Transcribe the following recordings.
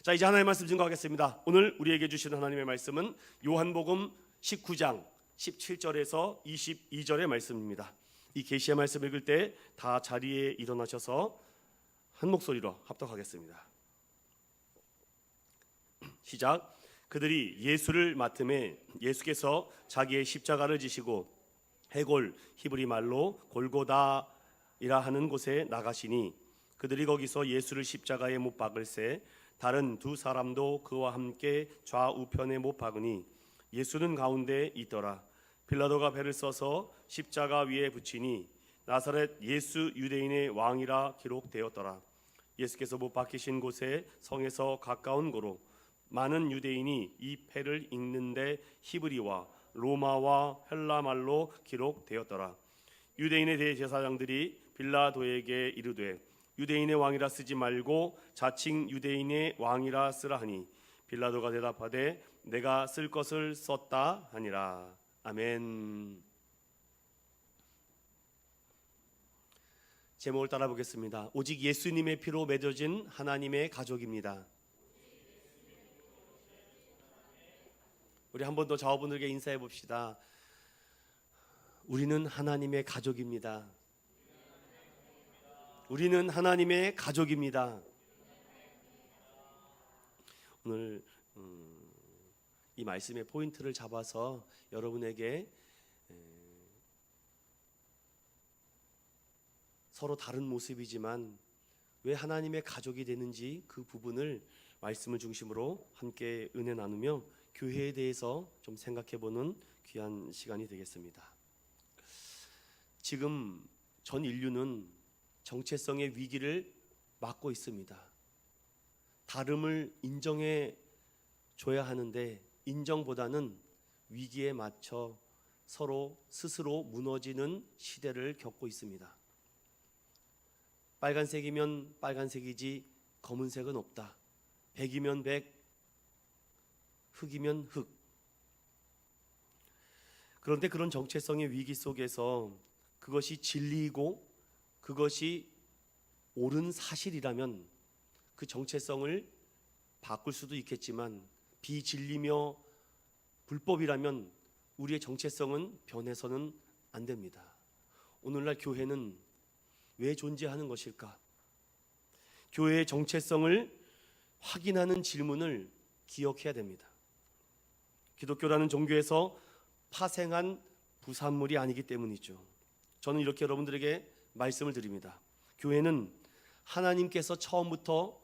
자, 이제 하나님의 말씀 증거하겠습니다. 오늘 우리에게 주시는 하나님의 말씀은 요한복음 19장 17절에서 22절의 말씀입니다. 이 계시의 말씀 읽을 때 다 자리에 일어나셔서 한 목소리로 합독하겠습니다. 시작. 그들이 예수를 맡음에 예수께서 자기의 십자가를 지시고 해골 히브리 말로 골고다이라 하는 곳에 나가시니 그들이 거기서 예수를 십자가에 못 박을새 다른 두 사람도 그와 함께 좌우편에 못 박으니 예수는 가운데 있더라. 빌라도가 배를 써서 십자가 위에 붙이니 나사렛 예수 유대인의 왕이라 기록되었더라. 예수께서 못 박히신 곳에 성에서 가까운 고로 많은 유대인이 이 패를 읽는데 히브리와 로마와 헬라 말로 기록되었더라. 유대인의 대제사장들이 빌라도에게 이르되 유대인의 왕이라 쓰지 말고 자칭 유대인의 왕이라 쓰라 하니 빌라도가 대답하되 내가 쓸 것을 썼다 하니라. 아멘. 제목을 따라 보겠습니다. 오직 예수님의 피로 맺어진 하나님의 가족입니다. 우리 한 번 더 자녀분들에게 인사해 봅시다. 우리는 하나님의 가족입니다. 우리는 하나님의 가족입니다. 오늘 이 말씀의 포인트를 잡아서 여러분에게 서로 다른 모습이지만 왜 하나님의 가족이 되는지 그 부분을 말씀을 중심으로 함께 은혜 나누며 교회에 대해서 좀 생각해보는 귀한 시간이 되겠습니다. 지금 전 인류는 정체성의 위기를 맞고 있습니다. 다름을 인정해 줘야 하는데 인정보다는 위기에 맞춰 서로 스스로 무너지는 시대를 겪고 있습니다. 빨간색이면 빨간색이지 검은색은 없다. 백이면 백, 흑이면 흑. 그런데 그런 정체성의 위기 속에서 그것이 진리이고 그것이 옳은 사실이라면 그 정체성을 바꿀 수도 있겠지만 비진리며 불법이라면 우리의 정체성은 변해서는 안 됩니다. 오늘날 교회는 왜 존재하는 것일까? 교회의 정체성을 확인하는 질문을 기억해야 됩니다. 기독교라는 종교에서 파생한 부산물이 아니기 때문이죠. 저는 이렇게 여러분들에게 말씀을 드립니다. 교회는 하나님께서 처음부터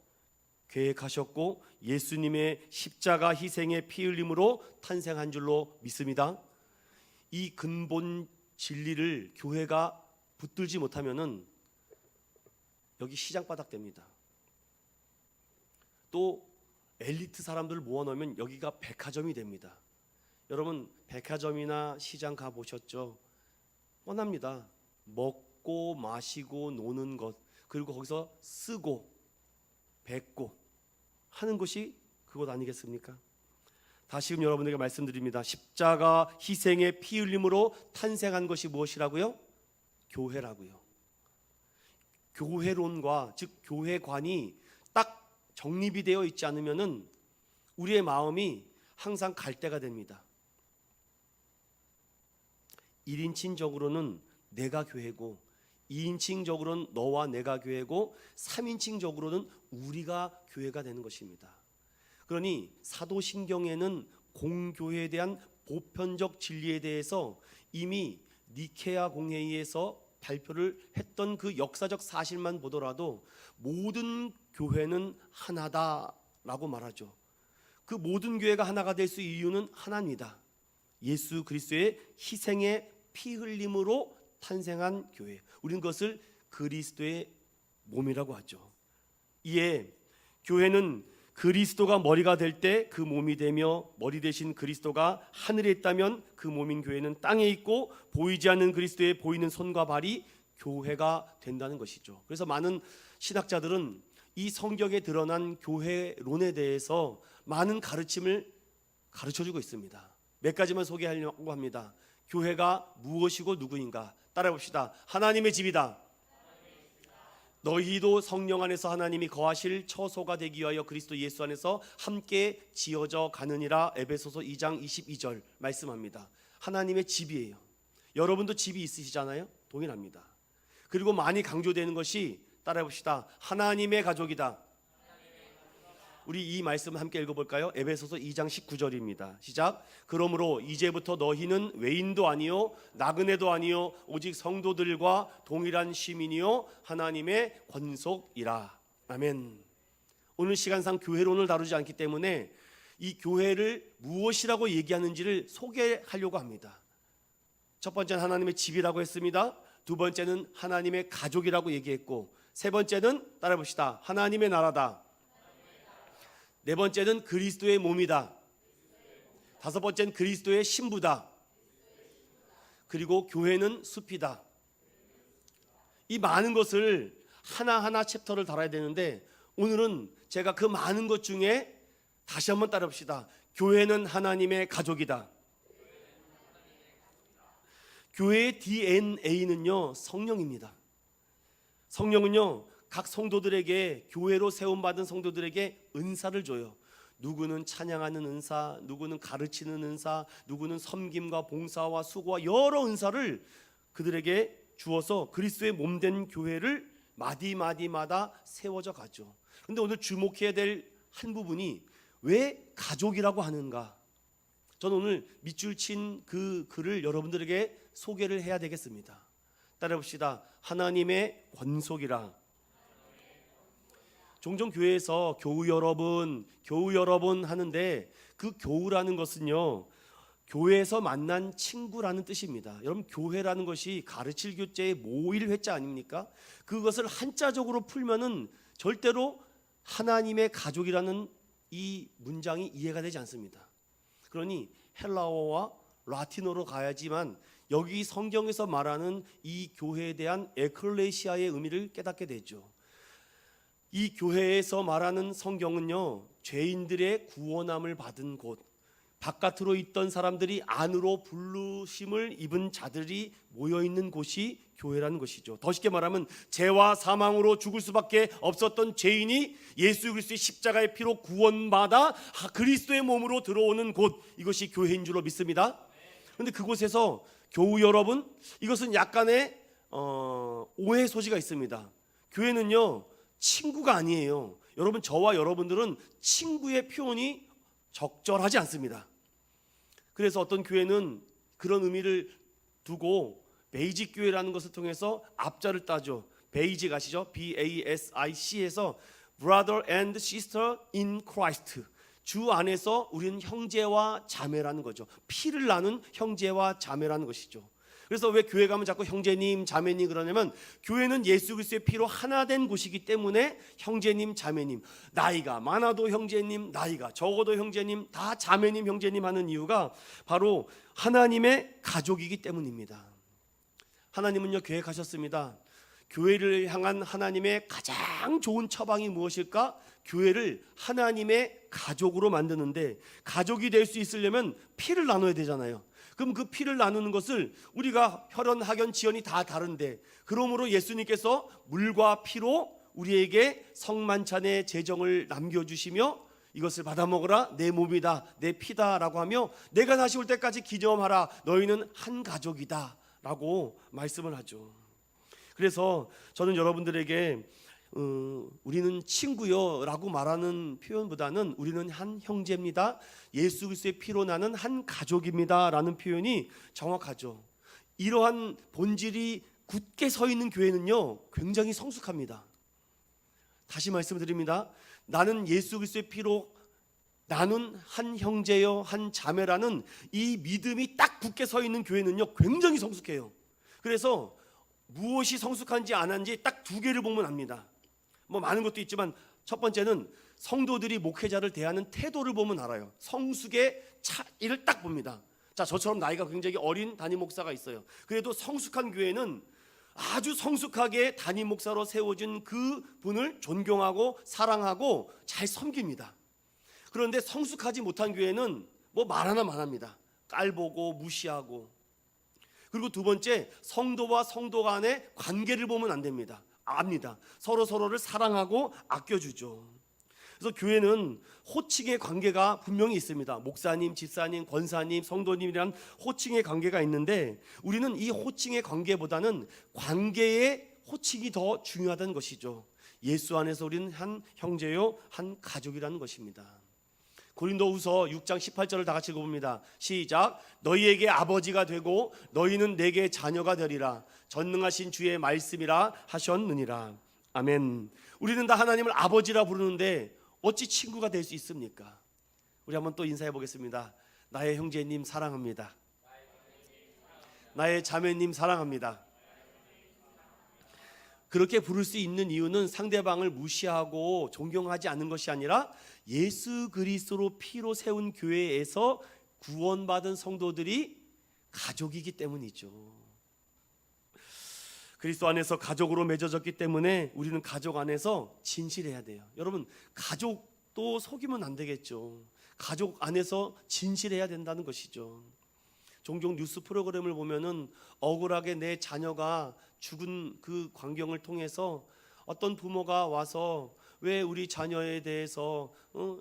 계획하셨고 예수님의 십자가 희생의 피 흘림으로 탄생한 줄로 믿습니다. 이 근본 진리를 교회가 붙들지 못하면은 여기 시장바닥 됩니다. 또 엘리트 사람들을 모아놓으면 여기가 백화점이 됩니다. 여러분 백화점이나 시장 가보셨죠? 뻔합니다. 먹고 마시고 노는 것, 그리고 거기서 쓰고 뱉고 하는 것이 그것 아니겠습니까? 다시금 여러분에게 말씀드립니다. 십자가 희생의 피 흘림으로 탄생한 것이 무엇이라고요? 교회라고요. 교회론과 즉 교회관이 딱 정립이 되어 있지 않으면은 우리의 마음이 항상 갈대가 됩니다. 1인칭적으로는 내가 교회고 2인칭적으로는 너와 내가 교회고 3인칭적으로는 우리가 교회가 되는 것입니다. 그러니 사도신경에는 공교회에 대한 보편적 진리에 대해서 이미 니케아 공회의에서 발표를 했던 그 역사적 사실만 보더라도 모든 교회는 하나다라고 말하죠. 그 모든 교회가 하나가 될 수 있는 이유는 하나입니다. 예수 그리스도의 희생의 피 흘림으로 탄생한 교회. 우리는 그것을 그리스도의 몸이라고 하죠. 이에 교회는 그리스도가 머리가 될 때 그 몸이 되며 머리 대신 그리스도가 하늘에 있다면 그 몸인 교회는 땅에 있고 보이지 않는 그리스도의 보이는 손과 발이 교회가 된다는 것이죠. 그래서 많은 신학자들은 이 성경에 드러난 교회론에 대해서 많은 가르침을 가르쳐주고 있습니다. 몇 가지만 소개하려고 합니다. 교회가 무엇이고 누구인가? 따라해 봅시다. 하나님의 집이다. 너희도 성령 안에서 하나님이 거하실 처소가 되기 위하여 그리스도 예수 안에서 함께 지어져 가느니라. 에베소서 2장 22절 말씀합니다. 하나님의 집이에요. 여러분도 집이 있으시잖아요. 동일합니다. 그리고 많이 강조되는 것이, 따라해 봅시다. 하나님의 가족이다. 우리 이 말씀을 함께 읽어볼까요? 에베소서 2장 19절입니다. 시작. 그러므로 이제부터 너희는 외인도 아니요 나그네도 아니요 오직 성도들과 동일한 시민이요 하나님의 권속이라. 아멘. 오늘 시간상 교회론을 다루지 않기 때문에 이 교회를 무엇이라고 얘기하는지를 소개하려고 합니다. 첫 번째는 하나님의 집이라고 했습니다. 두 번째는 하나님의 가족이라고 얘기했고, 세 번째는 따라해 봅시다. 하나님의 나라다. 네 번째는 그리스도의 몸이다. 다섯 번째는 그리스도의 신부다. 그리고 교회는 숲이다. 이 많은 것을 하나하나 챕터를 달아야 되는데, 오늘은 제가 그 많은 것 중에 다시 한번 따라합시다. 교회는 하나님의 가족이다. 교회의 DNA는요 성령입니다. 성령은요 각 성도들에게, 교회로 세움받은 성도들에게 은사를 줘요. 누구는 찬양하는 은사, 누구는 가르치는 은사, 누구는 섬김과 봉사와 수고와 여러 은사를 그들에게 주어서 그리스도의 몸된 교회를 마디마디마다 세워져 가죠. 그런데 오늘 주목해야 될 한 부분이 왜 가족이라고 하는가? 저는 오늘 밑줄 친 그 글을 여러분들에게 소개를 해야 되겠습니다. 따라해 봅시다. 하나님의 권속이라. 종종 교회에서 교우 여러분 하는데, 그 교우라는 것은요 교회에서 만난 친구라는 뜻입니다. 여러분, 교회라는 것이 가르칠 교재의 모일 회자 아닙니까? 그것을 한자적으로 풀면은 절대로 하나님의 가족이라는 이 문장이 이해가 되지 않습니다. 그러니 헬라어와 라틴어로 가야지만 여기 성경에서 말하는 이 교회에 대한 에클레시아의 의미를 깨닫게 되죠. 이 교회에서 말하는 성경은요 죄인들의 구원함을 받은 곳, 바깥으로 있던 사람들이 안으로 부르심을 입은 자들이 모여있는 곳이 교회라는 것이죠. 더 쉽게 말하면 죄와 사망으로 죽을 수밖에 없었던 죄인이 예수 그리스도의 십자가의 피로 구원받아 그리스도의 몸으로 들어오는 곳, 이것이 교회인 줄로 믿습니다. 그런데 그곳에서 교우 여러분, 이것은 약간의 오해 소지가 있습니다. 교회는요 친구가 아니에요. 여러분, 저와 여러분들은 친구의 표현이 적절하지 않습니다. 그래서 어떤 교회는 그런 의미를 두고 베이직 교회라는 것을 통해서 앞자를 따죠. 베이직 아시죠? BASIC에서 Brother and Sister in Christ. 주 안에서 우리는 형제와 자매라는 거죠. 피를 나눈 형제와 자매라는 것이죠. 그래서 왜 교회 가면 자꾸 형제님, 자매님 그러냐면, 교회는 예수 그리스도의 피로 하나 된 곳이기 때문에 형제님, 자매님, 나이가 많아도 형제님, 나이가 적어도 형제님, 다 자매님, 형제님 하는 이유가 바로 하나님의 가족이기 때문입니다. 하나님은요 계획하셨습니다. 교회를 향한 하나님의 가장 좋은 처방이 무엇일까? 교회를 하나님의 가족으로 만드는데, 가족이 될 수 있으려면 피를 나눠야 되잖아요. 그럼 그 피를 나누는 것을 우리가 혈연, 학연, 지연이 다 다른데, 그러므로 예수님께서 물과 피로 우리에게 성만찬의 제정을 남겨주시며 이것을 받아 먹으라, 내 몸이다, 내 피다 라고 하며 내가 다시 올 때까지 기념하라, 너희는 한 가족이다 라고 말씀을 하죠. 그래서 저는 여러분들에게 우리는 친구요 라고 말하는 표현보다는 우리는 한 형제입니다, 예수 그리스도의 피로 나는 한 가족입니다 라는 표현이 정확하죠. 이러한 본질이 굳게 서 있는 교회는요 굉장히 성숙합니다. 다시 말씀드립니다. 나는 예수 그리스도의 피로 나는 한 형제요 한 자매라는 이 믿음이 딱 굳게 서 있는 교회는요 굉장히 성숙해요. 그래서 무엇이 성숙한지 안 한지 딱 두 개를 보면 압니다. 뭐 많은 것도 있지만 첫 번째는 성도들이 목회자를 대하는 태도를 보면 알아요. 성숙의 차이를 딱 봅니다. 자, 저처럼 나이가 굉장히 어린 담임 목사가 있어요. 그래도 성숙한 교회는 아주 성숙하게 담임 목사로 세워진 그 분을 존경하고 사랑하고 잘 섬깁니다. 그런데 성숙하지 못한 교회는 뭐 말 하나만 합니다. 깔보고 무시하고. 그리고 두 번째, 성도와 성도 간의 관계를 보면 안 됩니다. 압니다. 서로를 사랑하고 아껴주죠. 그래서 교회는 호칭의 관계가 분명히 있습니다. 목사님, 집사님, 권사님, 성도님이란 호칭의 관계가 있는데 우리는 이 호칭의 관계보다는 관계의 호칭이 더 중요하다는 것이죠. 예수 안에서 우리는 한 형제요 한 가족이라는 것입니다. 고린도후서 6장 18절을 다 같이 읽어봅니다. 시작. 너희에게 아버지가 되고 너희는 내게 자녀가 되리라. 전능하신 주의 말씀이라 하셨느니라. 아멘. 우리는 다 하나님을 아버지라 부르는데 어찌 친구가 될 수 있습니까? 우리 한번 또 인사해 보겠습니다. 나의 형제님 사랑합니다. 나의 자매님 사랑합니다. 그렇게 부를 수 있는 이유는 상대방을 무시하고 존경하지 않는 것이 아니라 예수 그리스도로 피로 세운 교회에서 구원받은 성도들이 가족이기 때문이죠. 그리스도 안에서 가족으로 맺어졌기 때문에 우리는 가족 안에서 진실해야 돼요. 여러분, 가족도 속이면 안 되겠죠. 가족 안에서 진실해야 된다는 것이죠. 종종 뉴스 프로그램을 보면은 억울하게 내 자녀가 죽은 그 광경을 통해서 어떤 부모가 와서 왜 우리 자녀에 대해서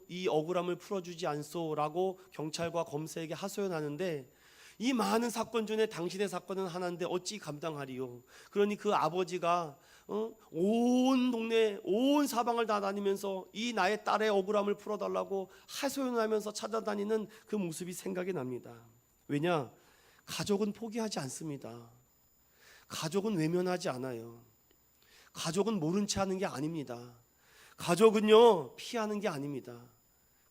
이 억울함을 풀어주지 않소라고 경찰과 검사에게 하소연하는데, 이 많은 사건 중에 당신의 사건은 하나인데 어찌 감당하리요. 그러니 그 아버지가 온 동네 온 사방을 다 다니면서 이 나의 딸의 억울함을 풀어달라고 하소연하면서 찾아다니는 그 모습이 생각이 납니다. 왜냐? 가족은 포기하지 않습니다. 가족은 외면하지 않아요. 가족은 모른 채 하는 게 아닙니다. 가족은요 피하는 게 아닙니다.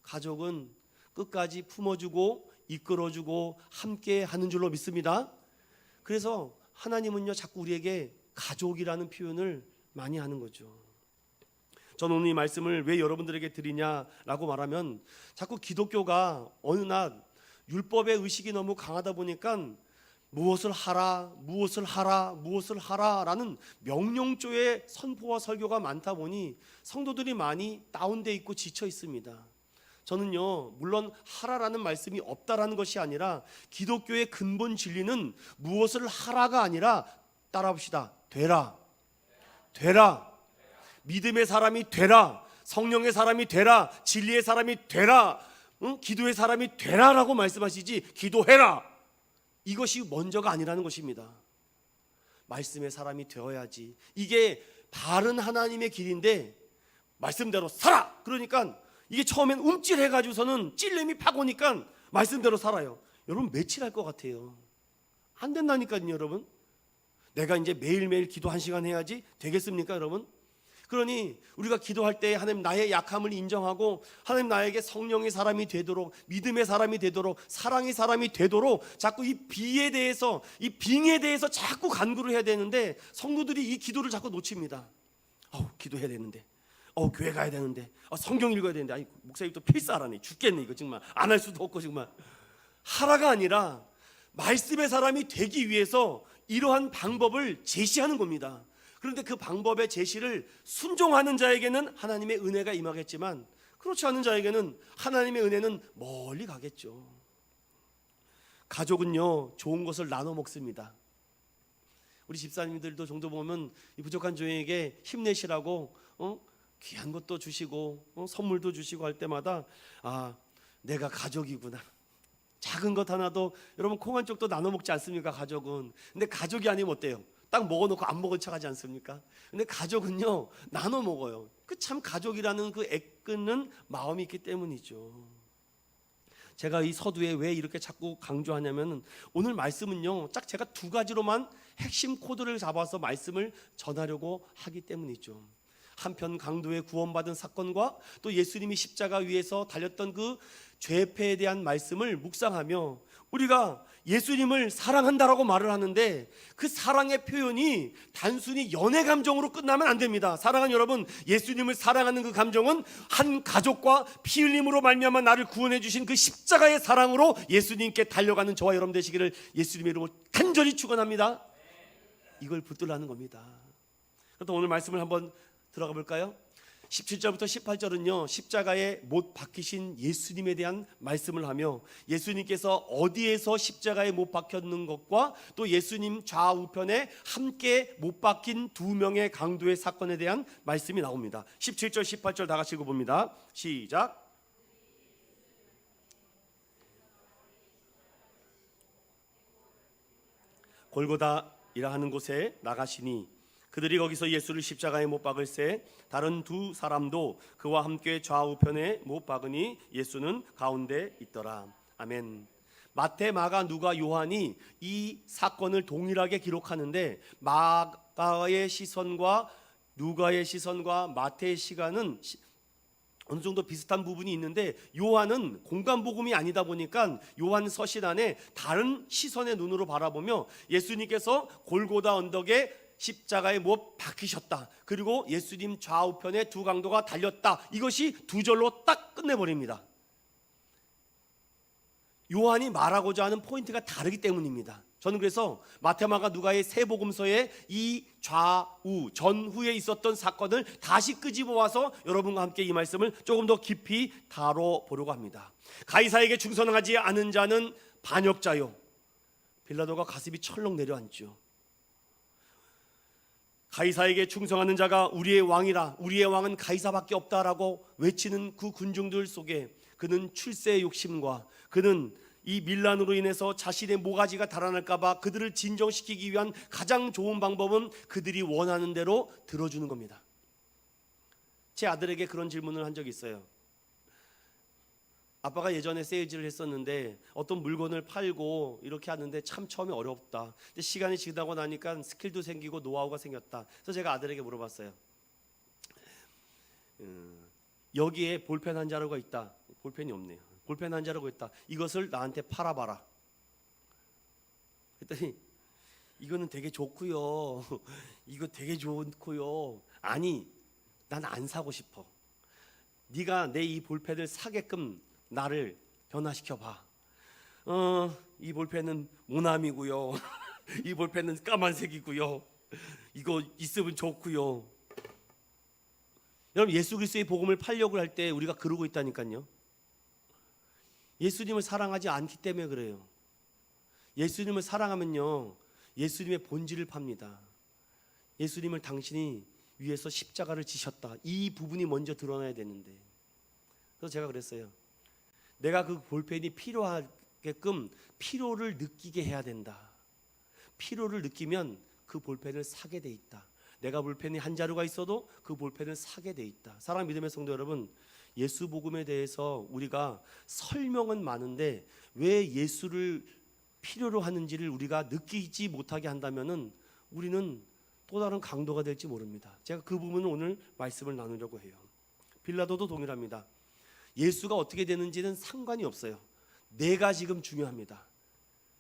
가족은 끝까지 품어주고 이끌어주고 함께 하는 줄로 믿습니다. 그래서 하나님은요 자꾸 우리에게 가족이라는 표현을 많이 하는 거죠. 저는 오늘 이 말씀을 왜 여러분들에게 드리냐라고 말하면, 자꾸 기독교가 어느 날 율법의 의식이 너무 강하다 보니까 무엇을 하라 무엇을 하라 무엇을 하라라는 명령조의 선포와 설교가 많다 보니 성도들이 많이 다운돼 있고 지쳐 있습니다. 저는요 물론 하라라는 말씀이 없다라는 것이 아니라 기독교의 근본 진리는 무엇을 하라가 아니라, 따라합시다, 되라. 믿음의 사람이 되라. 성령의 사람이 되라. 진리의 사람이 되라. 기도의 사람이 되라라고 말씀하시지 기도해라, 이것이 먼저가 아니라는 것입니다. 말씀의 사람이 되어야지. 이게 바른 하나님의 길인데 말씀대로 살아. 그러니까 이게 처음엔 움찔해가지고서는 찔림이 팍 오니까 말씀대로 살아요. 여러분 며칠 할 것 같아요? 안 된다니까요. 여러분, 내가 이제 매일매일 기도 1시간 해야지 되겠습니까 여러분? 그러니 우리가 기도할 때 하나님 나의 약함을 인정하고 하나님 나에게 성령의 사람이 되도록, 믿음의 사람이 되도록, 사랑의 사람이 되도록 자꾸 이 비에 대해서, 이 빙에 대해서 자꾸 간구를 해야 되는데 성도들이 이 기도를 자꾸 놓칩니다. 기도해야 되는데, 교회 가야 되는데, 성경 읽어야 되는데, 아니 목사님 또 필사하라니 죽겠네 이거 정말. 안 할 수도 없고 정말. 하라가 아니라 말씀의 사람이 되기 위해서 이러한 방법을 제시하는 겁니다. 그런데 그 방법의 제시를 순종하는 자에게는 하나님의 은혜가 임하겠지만, 그렇지 않은 자에게는 하나님의 은혜는 멀리 가겠죠. 가족은요 좋은 것을 나눠 먹습니다. 우리 집사님들도 종종 보면 이 부족한 종에게 힘내시라고 귀한 것도 주시고 선물도 주시고 할 때마다 내가 가족이구나. 작은 것 하나도, 여러분 콩 한 쪽도 나눠 먹지 않습니까 가족은? 근데 가족이 아니면 어때요? 딱 먹어놓고 안 먹은 척하지 않습니까? 근데 가족은요 나눠 먹어요. 그 참 가족이라는 그 애끓는 마음이 있기 때문이죠. 제가 이 서두에 왜 이렇게 자꾸 강조하냐면, 오늘 말씀은요 딱 제가 2가지로만 핵심 코드를 잡아서 말씀을 전하려고 하기 때문이죠. 한편 강도의 구원받은 사건과 또 예수님이 십자가 위에서 달렸던 그 죄패에 대한 말씀을 묵상하며, 우리가 예수님을 사랑한다라고 말을 하는데 그 사랑의 표현이 단순히 연애 감정으로 끝나면 안 됩니다. 사랑하는 여러분, 예수님을 사랑하는 그 감정은 한 가족과 피 흘림으로 말미암아 나를 구원해 주신 그 십자가의 사랑으로 예수님께 달려가는 저와 여러분 되시기를 예수님의 이름으로 간절히 축원합니다. 이걸 붙들라는 겁니다. 그래서 오늘 말씀을 한번 들어가 볼까요? 17절부터 18절은요 십자가에 못 박히신 예수님에 대한 말씀을 하며 예수님께서 어디에서 십자가에 못 박혔는 것과 또 예수님 좌우편에 함께 못 박힌 두 명의 강도의 사건에 대한 말씀이 나옵니다. 17절 18절 다 같이 읽어봅니다. 시작. 골고다이라 하는 곳에 나가시니 그들이 거기서 예수를 십자가에 못 박을새 다른 두 사람도 그와 함께 좌우편에 못 박으니 예수는 가운데 있더라. 아멘. 마태, 마가, 누가, 요한이 이 사건을 동일하게 기록하는데 마가의 시선과 누가의 시선과 마태의 시간은 어느 정도 비슷한 부분이 있는데 요한은 공간복음이 아니다 보니까 요한 서신 안에 다른 시선의 눈으로 바라보며 예수님께서 골고다 언덕에 십자가에 못 박히셨다. 그리고 예수님 좌우편에 두 강도가 달렸다. 이것이 두 절로 딱 끝내버립니다. 요한이 말하고자 하는 포인트가 다르기 때문입니다. 저는 그래서 마테마가 누가의 세 복음서에 이 좌우 전후에 있었던 사건을 다시 끄집어 와서 여러분과 함께 이 말씀을 조금 더 깊이 다뤄보려고 합니다. 가이사에게 충성하지 않은 자는 반역자요. 빌라도가 가슴이 철렁 내려앉죠. 가이사에게 충성하는 자가 우리의 왕이라, 우리의 왕은 가이사밖에 없다라고 외치는 그 군중들 속에 그는 출세의 욕심과 그는 이 밀란으로 인해서 자신의 모가지가 달아날까 봐 그들을 진정시키기 위한 가장 좋은 방법은 그들이 원하는 대로 들어주는 겁니다. 제 아들에게 그런 질문을 한 적이 있어요. 아빠가 예전에 세일즈를 했었는데 어떤 물건을 팔고 이렇게 하는데 참 처음에 어렵다. 근데 시간이 지나고 나니까 스킬도 생기고 노하우가 생겼다. 그래서 제가 아들에게 물어봤어요. 여기에 볼펜 한 자루가 있다. 볼펜이 없네요. 볼펜 한 자루가 있다. 이것을 나한테 팔아봐라. 그랬더니 이거는 되게 좋고요. 이거 되게 좋고요. 아니, 난 안 사고 싶어. 네가 내 이 볼펜을 사게끔 나를 변화시켜봐. 이 볼펜은 모남이고요. 이 볼펜은 까만색이고요. 이거 있으면 좋고요. 여러분, 예수 그리스도의 복음을 팔려고 할 때 우리가 그러고 있다니까요. 예수님을 사랑하지 않기 때문에 그래요. 예수님을 사랑하면요 예수님의 본질을 팝니다. 예수님을 당신이 위해서 십자가를 지셨다. 이 부분이 먼저 드러나야 되는데. 그래서 제가 그랬어요. 내가 그 볼펜이 필요하게끔 필요를 느끼게 해야 된다. 필요를 느끼면 그 볼펜을 사게 돼 있다. 내가 볼펜이 한 자루가 있어도 그 볼펜을 사게 돼 있다. 사랑하는 믿음의 성도 여러분, 예수 복음에 대해서 우리가 설명은 많은데 왜 예수를 필요로 하는지를 우리가 느끼지 못하게 한다면은 우리는 또 다른 강도가 될지 모릅니다. 제가 그 부분을 오늘 말씀을 나누려고 해요. 빌라도도 동일합니다. 예수가 어떻게 되는지는 상관이 없어요. 내가 지금 중요합니다.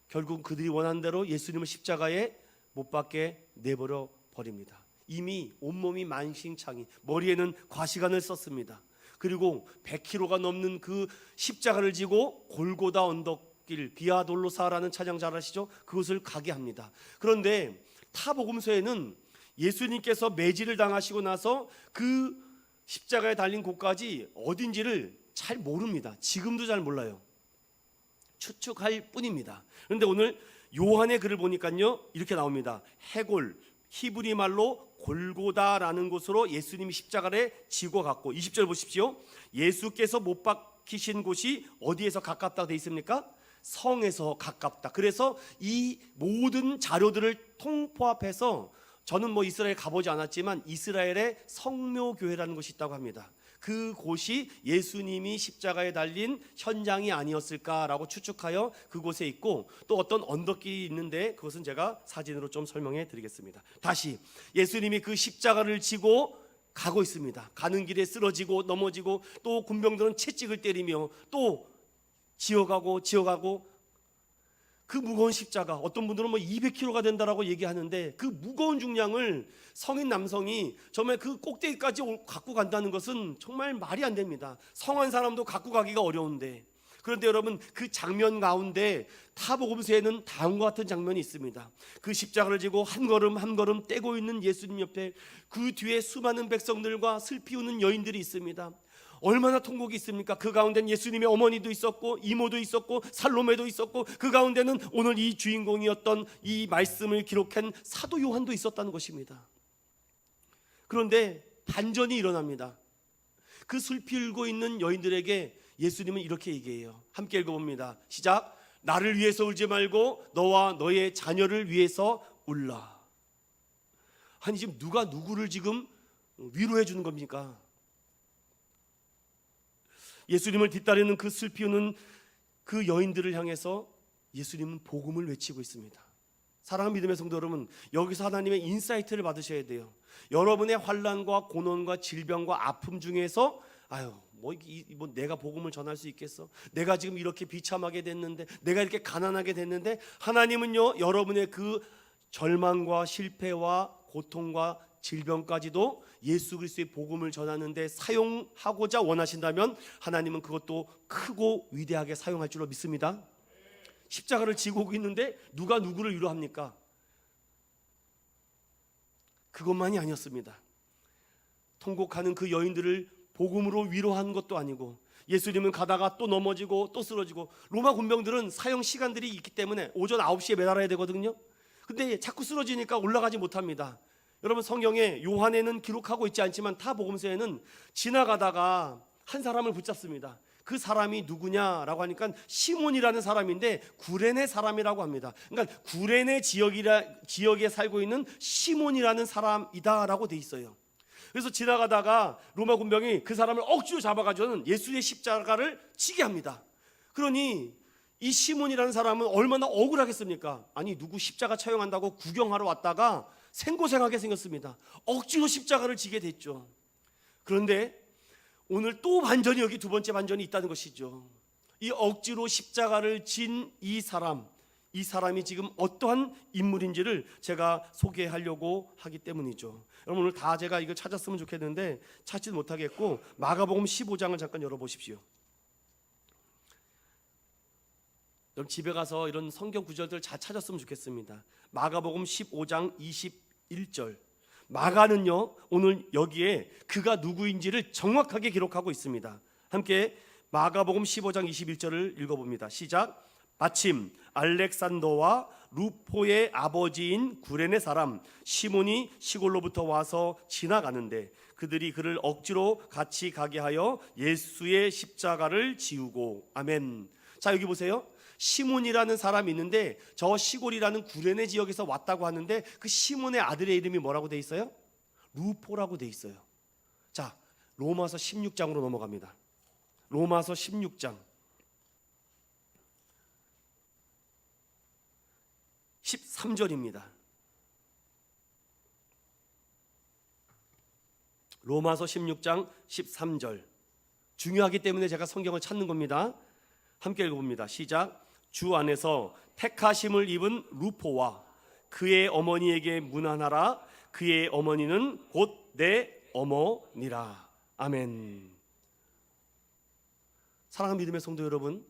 결국 그들이 원한 대로 예수님을 십자가에 못 박게 내버려 버립니다. 이미 온몸이 만신창이, 머리에는 과시관을 썼습니다. 그리고 100kg가 넘는 그 십자가를 지고 골고다 언덕길 비아돌로사라는 차장 잘 아시죠? 그곳을 가게 합니다. 그런데 타복음서에는 예수님께서 매질을 당하시고 나서 그 십자가에 달린 곳까지 어딘지를 잘 모릅니다. 지금도 잘 몰라요. 추측할 뿐입니다. 그런데 오늘 요한의 글을 보니까요 이렇게 나옵니다. 해골, 히브리 말로 골고다라는 곳으로 예수님이 십자가를 지고 갔고, 20절 보십시오. 예수께서 못 박히신 곳이 어디에서 가깝다고 되어 있습니까? 성에서 가깝다. 그래서 이 모든 자료들을 통포합해서, 저는 뭐 이스라엘 가보지 않았지만 이스라엘의 성묘교회라는 곳이 있다고 합니다. 그 곳이 예수님이 십자가에 달린 현장이 아니었을까라고 추측하여 그곳에 있고, 또 어떤 언덕길이 있는데 그것은 제가 사진으로 좀 설명해 드리겠습니다. 다시 예수님이 그 십자가를 지고 가고 있습니다. 가는 길에 쓰러지고 넘어지고, 또 군병들은 채찍을 때리며 또 지어가고 그 무거운 십자가, 어떤 분들은 뭐 200kg가 된다라고 얘기하는데 그 무거운 중량을 성인 남성이 정말 그 꼭대기까지 갖고 간다는 것은 정말 말이 안 됩니다. 성한 사람도 갖고 가기가 어려운데, 그런데 여러분, 그 장면 가운데 타복음서에는 다음과 같은 장면이 있습니다. 그 십자가를 지고 한 걸음 한 걸음 떼고 있는 예수님 옆에 그 뒤에 수많은 백성들과 슬피 우는 여인들이 있습니다. 얼마나 통곡이 있습니까? 그 가운데는 예수님의 어머니도 있었고 이모도 있었고 살로메도 있었고, 그 가운데는 오늘 이 주인공이었던 이 말씀을 기록한 사도 요한도 있었다는 것입니다. 그런데 반전이 일어납니다. 그 슬피 울고 있는 여인들에게 예수님은 이렇게 얘기해요. 함께 읽어봅니다. 시작. 나를 위해서 울지 말고 너와 너의 자녀를 위해서 울라. 아니, 지금 누가 누구를 지금 위로해 주는 겁니까? 예수님을 뒤따르는 그 슬피 우는 그 여인들을 향해서 예수님은 복음을 외치고 있습니다. 사랑하는 믿음의 성도 여러분, 여기서 하나님의 인사이트를 받으셔야 돼요. 여러분의 환난과 고난과 질병과 아픔 중에서 뭐 내가 복음을 전할 수 있겠어? 내가 지금 이렇게 비참하게 됐는데, 내가 이렇게 가난하게 됐는데, 하나님은요, 여러분의 그 절망과 실패와 고통과 질병까지도 예수 그리스도의 복음을 전하는데 사용하고자 원하신다면 하나님은 그것도 크고 위대하게 사용할 줄로 믿습니다. 십자가를 지고 있는데 누가 누구를 위로합니까? 그것만이 아니었습니다. 통곡하는 그 여인들을 복음으로 위로한 것도 아니고, 예수님은 가다가 또 넘어지고 또 쓰러지고, 로마 군병들은 사형 시간들이 있기 때문에 오전 9시에 매달아야 되거든요. 근데 자꾸 쓰러지니까 올라가지 못합니다. 여러분, 성경에 요한에는 기록하고 있지 않지만 타복음서에는 지나가다가 한 사람을 붙잡습니다. 그 사람이 누구냐라고 하니까 시몬이라는 사람인데 구레네 사람이라고 합니다. 그러니까 구레네 지역에 살고 있는 시몬이라는 사람이다라고 돼 있어요. 그래서 지나가다가 로마 군병이 그 사람을 억지로 잡아가지고는 예수의 십자가를 지게 합니다. 그러니 이 시몬이라는 사람은 얼마나 억울하겠습니까? 아니, 누구 십자가 처형한다고 구경하러 왔다가 생고생하게 생겼습니다. 억지로 십자가를 지게 됐죠. 그런데 오늘 또 반전이, 여기 두 번째 반전이 있다는 것이죠. 이 억지로 십자가를 진 이 사람이 지금 어떠한 인물인지를 제가 소개하려고 하기 때문이죠. 여러분, 오늘 다 제가 이걸 찾았으면 좋겠는데 찾지 못하겠고, 마가복음 15장을 잠깐 열어보십시오. 여러분, 집에 가서 이런 성경 구절들 잘 찾았으면 좋겠습니다. 마가복음 15장 21절. 마가는요, 오늘 여기에 그가 누구인지를 정확하게 기록하고 있습니다. 함께 마가복음 15장 21절을 읽어봅니다. 시작. 마침 알렉산더와 루포의 아버지인 구레네 사람 시몬이 시골로부터 와서 지나가는데 그들이 그를 억지로 같이 가게 하여 예수의 십자가를 지우고. 아멘. 자, 여기 보세요. 시몬이라는 사람이 있는데 저 시골이라는 구레네 지역에서 왔다고 하는데 그 시몬의 아들의 이름이 뭐라고 돼 있어요? 루포라고 돼 있어요. 자, 로마서 16장으로 넘어갑니다. 로마서 16장 13절입니다. 로마서 16장 13절. 중요하기 때문에 제가 성경을 찾는 겁니다. 함께 읽어봅니다. 시작. 주 안에서 택하심을 입은 루포와 그의 어머니에게 문안하라. 그의 어머니는 곧 내 어머니라. 아멘. 사랑하는 믿음의 성도 여러분,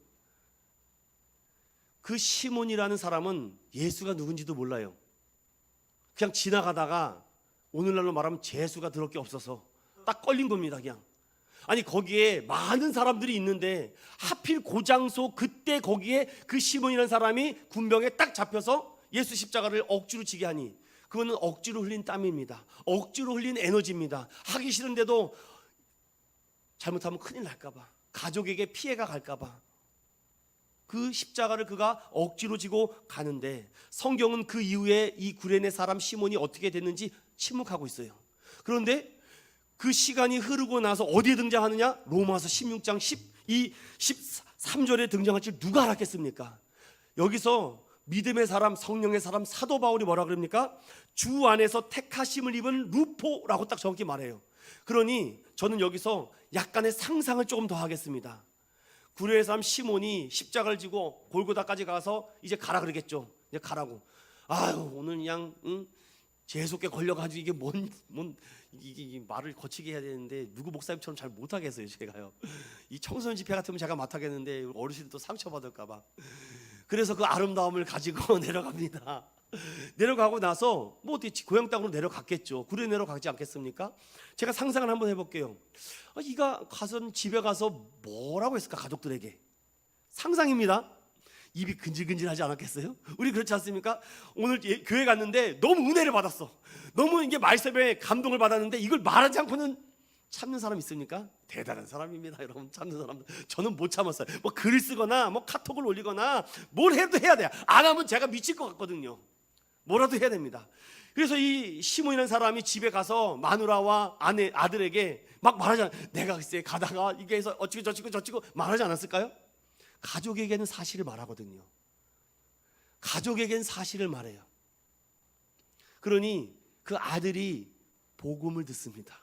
그 시몬이라는 사람은 예수가 누군지도 몰라요. 그냥 지나가다가 오늘날로 말하면 재수가 들을 게 없어서 딱 걸린 겁니다. 그냥. 아니, 거기에 많은 사람들이 있는데 하필 그 장소 그때 거기에 그 시몬이라는 사람이 군병에 딱 잡혀서 예수 십자가를 억지로 지게 하니, 그거는 억지로 흘린 땀입니다. 억지로 흘린 에너지입니다. 하기 싫은데도 잘못하면 큰일 날까봐, 가족에게 피해가 갈까봐 그 십자가를 그가 억지로 지고 가는데, 성경은 그 이후에 이 구레네 사람 시몬이 어떻게 됐는지 침묵하고 있어요. 그런데 그 시간이 흐르고 나서 어디에 등장하느냐? 로마서 16장 13절에 등장할 줄 누가 알았겠습니까? 여기서 믿음의 사람, 성령의 사람 사도 바울이 뭐라 그럽니까? 주 안에서 택하심을 입은 루포라고 딱 정확히 말해요. 그러니 저는 여기서 약간의 상상을 조금 더 하겠습니다. 구레네 사람 시몬이 십자가를 지고 골고다까지 가서 이제 가라 그러겠죠. 이제 가라고. 아유, 오늘 그냥 재수없게 걸려가지고 이게 뭔 이 말을 거치게 해야 되는데 누구 목사님처럼 잘 못하겠어요 제가요. 이 청소년 집회 같으면 제가 맡아겠는데 어르신도 상처받을까봐. 그래서 그 아름다움을 가지고 내려갑니다. 내려가고 나서 뭐 어떻게 고향 땅으로 내려갔겠죠. 구례 내려가지 않겠습니까? 제가 상상을 한번 해볼게요. 이가 가서 집에 가서 뭐라고 했을까 가족들에게. 상상입니다. 입이 근질근질하지 않았겠어요? 우리 그렇지 않습니까? 오늘 교회 갔는데 너무 은혜를 받았어. 너무 이게 말씀에 감동을 받았는데 이걸 말하지 않고는 참는 사람 있습니까? 대단한 사람입니다, 여러분. 참는 사람. 저는 못 참았어요. 뭐 글을 쓰거나 뭐 카톡을 올리거나 뭘 해도 해야 돼요. 안 하면 제가 미칠 것 같거든요. 뭐라도 해야 됩니다. 그래서 이 시몬이라는 사람이 집에 가서 마누라와 아들에게 막 말하잖아요. 내가 글쎄 가다가 이게 해서 어찌고 저찌고 말하지 않았을까요? 가족에게는 사실을 말하거든요. 가족에게는 사실을 말해요. 그러니 그 아들이 복음을 듣습니다.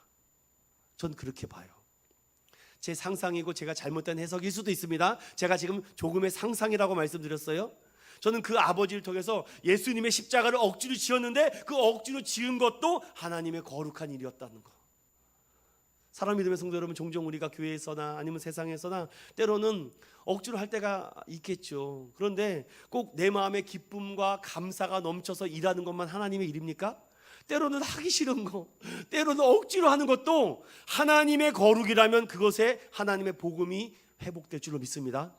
전 그렇게 봐요. 제 상상이고 제가 잘못된 해석일 수도 있습니다. 제가 지금 조금의 상상이라고 말씀드렸어요. 저는 그 아버지를 통해서 예수님의 십자가를 억지로 지었는데 그 억지로 지은 것도 하나님의 거룩한 일이었다는 거. 사랑 믿음의 성도 여러분, 종종 우리가 교회에서나 아니면 세상에서나 때로는 억지로 할 때가 있겠죠. 그런데 꼭 내 마음의 기쁨과 감사가 넘쳐서 일하는 것만 하나님의 일입니까? 때로는 하기 싫은 거, 때로는 억지로 하는 것도 하나님의 거룩이라면 그것에 하나님의 복음이 회복될 줄로 믿습니다.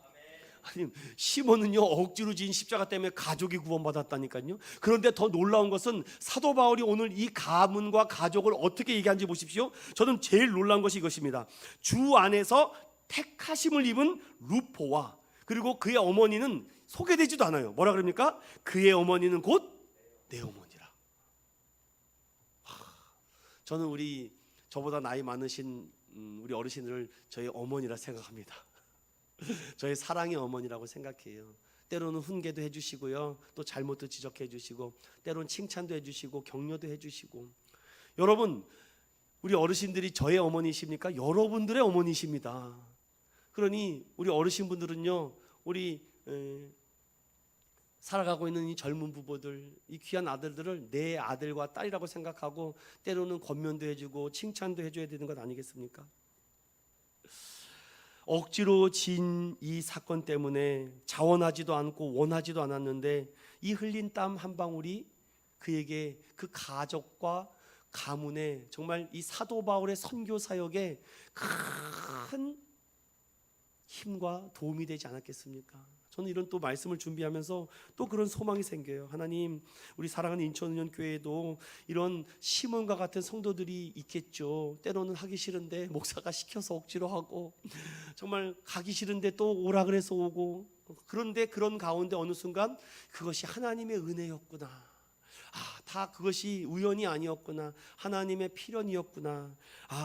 아니, 시몬은요 억지로 지은 십자가 때문에 가족이 구원받았다니까요. 그런데 더 놀라운 것은 사도 바울이 오늘 이 가문과 가족을 어떻게 얘기하는지 보십시오. 저는 제일 놀라운 것이 이것입니다. 주 안에서 택하심을 입은 루포와 그리고 그의 어머니는 소개되지도 않아요. 뭐라 그럽니까? 그의 어머니는 곧 내 어머니라. 저는 저보다 나이 많으신 우리 어르신들을 저희 어머니라 생각합니다. 저의 사랑의 어머니라고 생각해요. 때로는 훈계도 해주시고요, 또 잘못도 지적해 주시고, 때로는 칭찬도 해주시고 격려도 해주시고. 여러분, 우리 어르신들이 저의 어머니십니까? 여러분들의 어머니십니다. 그러니 우리 어르신분들은요, 우리 살아가고 있는 이 젊은 부부들, 이 귀한 아들들을 내 아들과 딸이라고 생각하고 때로는 권면도 해주고 칭찬도 해줘야 되는 것 아니겠습니까? 억지로 지은 이 사건 때문에 자원하지도 않고 원하지도 않았는데 이 흘린 땀 한 방울이 그에게 그 가족과 가문에 정말 이 사도 바울의 선교 사역에 큰 힘과 도움이 되지 않았겠습니까? 저는 이런 또 말씀을 준비하면서 또 그런 소망이 생겨요. 하나님, 우리 사랑하는 인천은행교회에도 이런 시몬과 같은 성도들이 있겠죠. 때로는 하기 싫은데 목사가 시켜서 억지로 하고, 정말 가기 싫은데 또 오라 그래서 오고, 그런데 그런 가운데 어느 순간 그것이 하나님의 은혜였구나, 다 그것이 우연이 아니었구나, 하나님의 필연이었구나.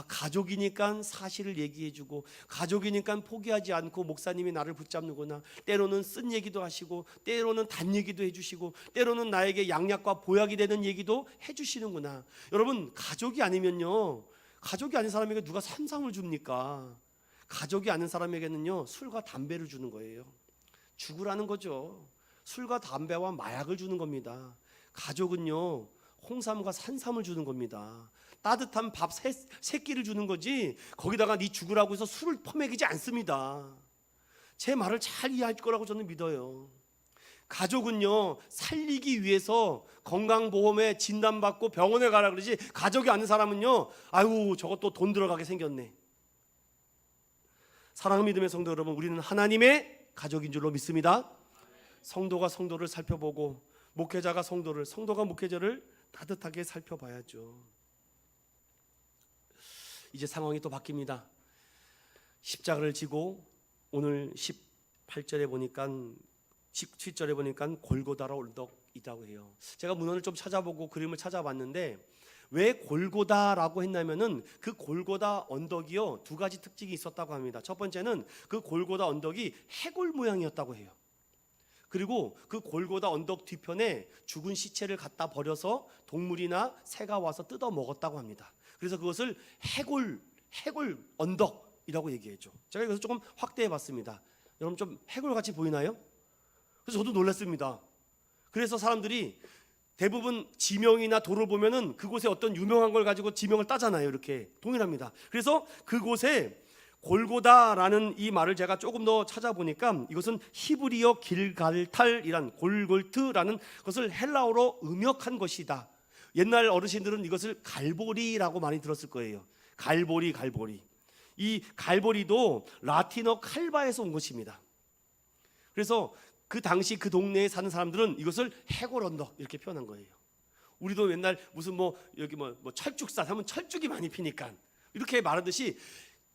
가족이니까 사실을 얘기해주고, 가족이니까 포기하지 않고 목사님이 나를 붙잡는구나. 때로는 쓴 얘기도 하시고, 때로는 단 얘기도 해주시고, 때로는 나에게 양약과 보약이 되는 얘기도 해주시는구나. 여러분, 가족이 아니면요, 가족이 아닌 사람에게 누가 산상을 줍니까? 가족이 아닌 사람에게는요, 술과 담배를 주는 거예요. 죽으라는 거죠. 술과 담배와 마약을 주는 겁니다. 가족은요, 홍삼과 산삼을 주는 겁니다. 따뜻한 밥 세 끼를 주는 거지 거기다가 네 죽으라고 해서 술을 퍼먹이지 않습니다. 제 말을 잘 이해할 거라고 저는 믿어요. 가족은요, 살리기 위해서 건강보험에 진단받고 병원에 가라 그러지, 가족이 아닌 사람은요, 아유 저것도 돈 들어가게 생겼네. 사랑하는 믿음의 성도 여러분, 우리는 하나님의 가족인 줄로 믿습니다. 성도가 성도를 살펴보고 목회자가 성도를, 성도가 목회자를 따뜻하게 살펴봐야죠. 이제 상황이 또 바뀝니다. 십자가를 지고 오늘 18절에 보니까 17절에 보니까 골고다라 언덕이라고 해요. 제가 문헌을 좀 찾아보고 그림을 찾아봤는데 왜 골고다라고 했냐면은 그 골고다 언덕이요, 두 가지 특징이 있었다고 합니다. 첫 번째는 그 골고다 언덕이 해골 모양이었다고 해요. 그리고 그 골고다 언덕 뒤편에 죽은 시체를 갖다 버려서 동물이나 새가 와서 뜯어 먹었다고 합니다. 그래서 그것을 해골 언덕이라고 얘기했죠. 제가 이것을 조금 확대해 봤습니다. 여러분 좀 해골같이 보이나요? 그래서 저도 놀랐습니다. 그래서 사람들이 대부분 지명이나 도를 보면은 그곳에 어떤 유명한 걸 가지고 지명을 따잖아요. 이렇게 동일합니다. 그래서 그곳에 골고다라는 이 말을 제가 조금 더 찾아보니까 이것은 히브리어 길갈탈이란 골골트라는 것을 헬라어로 음역한 것이다. 옛날 어르신들은 이것을 갈보리라고 많이 들었을 거예요. 갈보리. 이 갈보리도 라틴어 칼바에서 온 것입니다. 그래서 그 당시 그 동네에 사는 사람들은 이것을 해골 언덕 이렇게 표현한 거예요. 우리도 옛날 무슨 여기 철쭉산 하면 철쭉이 많이 피니까 이렇게 말하듯이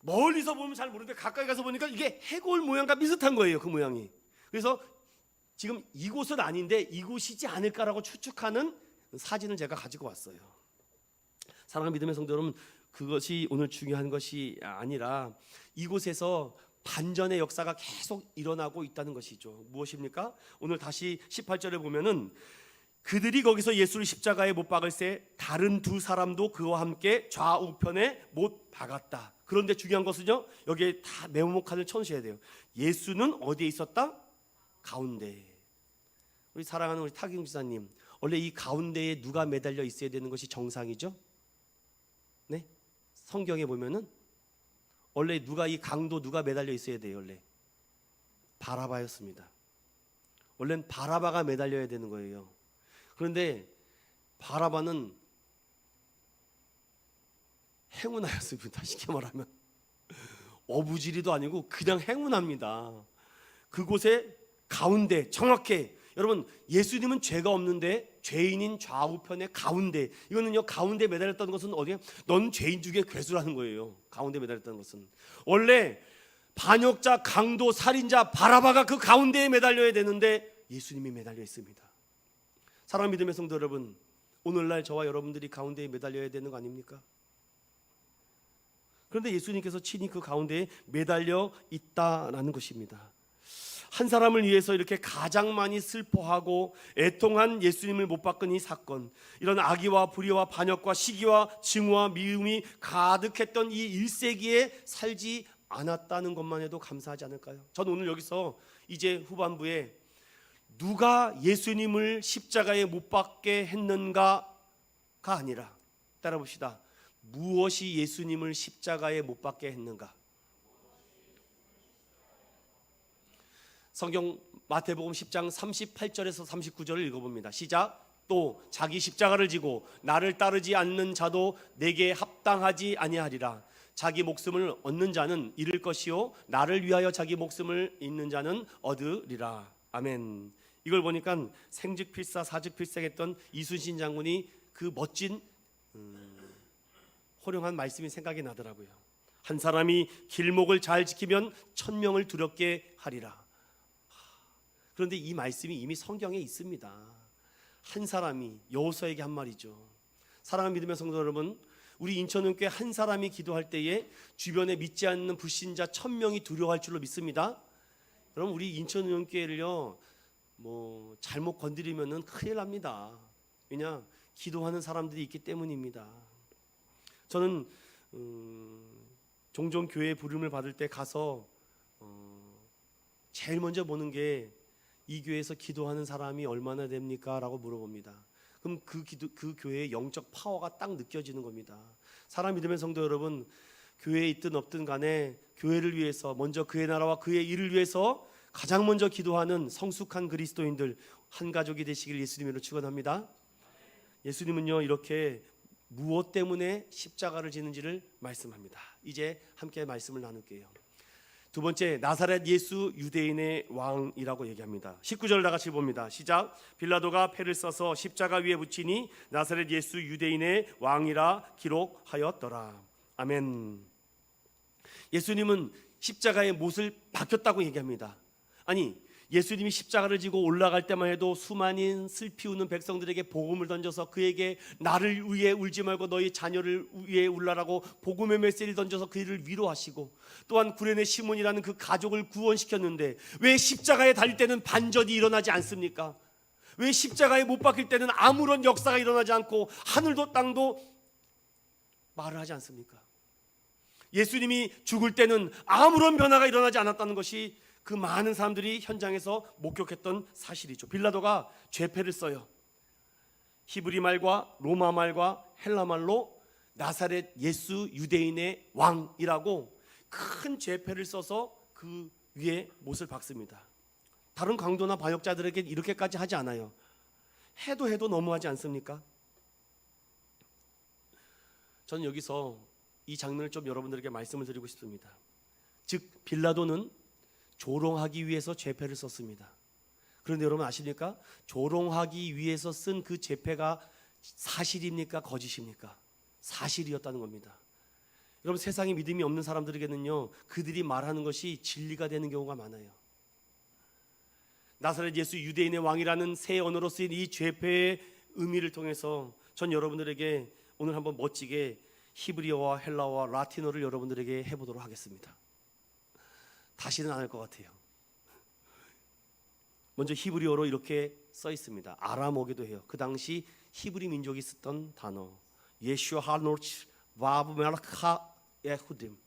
멀리서 보면 잘 모르는데 가까이 가서 보니까 이게 해골 모양과 비슷한 거예요. 그 모양이. 그래서 지금 이곳은 아닌데 이곳이지 않을까라고 추측하는 사진을 제가 가지고 왔어요. 사랑하는 믿음의 성도 여러분, 그것이 오늘 중요한 것이 아니라 이곳에서 반전의 역사가 계속 일어나고 있다는 것이죠. 무엇입니까? 오늘 다시 18절에 보면은 그들이 거기서 예수를 십자가에 못 박을새 다른 두 사람도 그와 함께 좌우편에 못 박았다. 그런데 중요한 것은요, 여기에 다 메모칸을 쳐주셔야 돼요. 예수는 어디에 있었다? 가운데. 우리 사랑하는 우리 타기웅 지사님, 원래 이 가운데에 누가 매달려 있어야 되는 것이 정상이죠? 네? 성경에 보면은 원래 이 강도 누가 매달려 있어야 돼요? 원래 바라바였습니다. 원래는 바라바가 매달려야 되는 거예요. 그런데 바라바는 행운아였습니다. 쉽게 말하면 어부지리도 아니고 그냥 행운합니다. 그곳에 가운데 정확해. 여러분, 예수님은 죄가 없는데 죄인인 좌우편의 가운데, 이거는요 가운데 매달렸다는 것은 어디야? 넌 죄인 중에 괴수라는 거예요. 가운데 매달렸다는 것은 원래 반역자, 강도, 살인자 바라바가 그 가운데에 매달려야 되는데 예수님이 매달려 있습니다. 사랑하는 믿음의 성도 여러분, 오늘날 저와 여러분들이 가운데에 매달려야 되는 거 아닙니까? 그런데 예수님께서 친히 그 가운데에 매달려 있다라는 것입니다. 한 사람을 위해서 이렇게 가장 많이 슬퍼하고 애통한 예수님을 못 박은 이 사건, 이런 악의와 불의와 반역과 시기와 증오와 미움이 가득했던 이 1세기에 살지 않았다는 것만 해도 감사하지 않을까요? 저는 오늘 여기서 이제 후반부에 누가 예수님을 십자가에 못 박게 했는가가 아니라, 따라봅시다. 무엇이 예수님을 십자가에 못 박게 했는가? 성경 마태복음 10장 38절에서 39절을 읽어봅니다. 시작. 또 자기 십자가를 지고 나를 따르지 않는 자도 내게 합당하지 아니하리라. 자기 목숨을 얻는 자는 잃을 것이요 나를 위하여 자기 목숨을 잃는 자는 얻으리라. 아멘. 이걸 보니까 생즉필사 사즉필사했던 이순신 장군이 그 멋진 호령한 말씀이 생각이 나더라고요. 한 사람이 길목을 잘 지키면 1000명을 두렵게 하리라. 그런데 이 말씀이 이미 성경에 있습니다. 한 사람이 여호수아에게 한 말이죠. 사랑하는 믿음의 성도 여러분, 우리 인천은교회 한 사람이 기도할 때에 주변에 믿지 않는 불신자 1000명이 두려워할 줄로 믿습니다. 여러분, 우리 인천은교회를요 잘못 건드리면은 큰일 납니다. 왜냐? 기도하는 사람들이 있기 때문입니다. 저는 종종 교회에 부름을 받을 때 가서 제일 먼저 보는 게 이 교회에서 기도하는 사람이 얼마나 됩니까? 라고 물어봅니다. 그럼 그 교회의 영적 파워가 딱 느껴지는 겁니다. 사랑 믿음의 성도 여러분, 교회에 있든 없든 간에 교회를 위해서, 먼저 그의 나라와 그의 일을 위해서 가장 먼저 기도하는 성숙한 그리스도인들 한 가족이 되시길 예수님으로 축원합니다. 예수님은요 이렇게 무엇 때문에 십자가를 지는지를 말씀합니다. 이제 함께 말씀을 나눌게요. 두 번째, 나사렛 예수 유대인의 왕이라고 얘기합니다. 19절 다 같이 봅니다. 시작. 빌라도가 패를 써서 십자가 위에 붙이니 나사렛 예수 유대인의 왕이라 기록하였더라. 아멘. 예수님은 십자가에 못을 박혔다고 얘기합니다. 아니, 예수님이 십자가를 지고 올라갈 때만 해도 수많은 슬피 우는 백성들에게 복음을 던져서 그에게 나를 위해 울지 말고 너희 자녀를 위해 울라라고 복음의 메시지를 던져서 그들을 위로하시고, 또한 구레네 시몬이라는 그 가족을 구원시켰는데 왜 십자가에 달릴 때는 반전이 일어나지 않습니까? 왜 십자가에 못 박힐 때는 아무런 역사가 일어나지 않고 하늘도 땅도 말을 하지 않습니까? 예수님이 죽을 때는 아무런 변화가 일어나지 않았다는 것이 그 많은 사람들이 현장에서 목격했던 사실이죠. 빌라도가 죄패를 써요. 히브리 말과 로마 말과 헬라 말로 나사렛 예수 유대인의 왕이라고 큰 죄패를 써서 그 위에 못을 박습니다. 다른 강도나 반역자들에게 이렇게까지 하지 않아요. 해도 너무하지 않습니까? 저는 여기서 이 장면을 좀 여러분들에게 말씀을 드리고 싶습니다. 즉 빌라도는 조롱하기 위해서 죄패를 썼습니다. 그런데 여러분 아십니까? 조롱하기 위해서 쓴 그 죄패가 사실입니까? 거짓입니까? 사실이었다는 겁니다. 여러분 세상에 믿음이 없는 사람들에게는요 그들이 말하는 것이 진리가 되는 경우가 많아요. 나사렛 예수 유대인의 왕이라는 새 언어로 쓰인 이 죄패의 의미를 통해서 전 여러분들에게 오늘 한번 멋지게 히브리어와 헬라어와 라틴어를 여러분들에게 해보도록 하겠습니다. 다시는 안 할 것 같아요. 먼저 히브리어로 이렇게 써 있습니다. 아람어기도 해요. 그 당시 히브리 민족이 쓰던 단어 예슈아 하노치 바브 멜카 예후딤,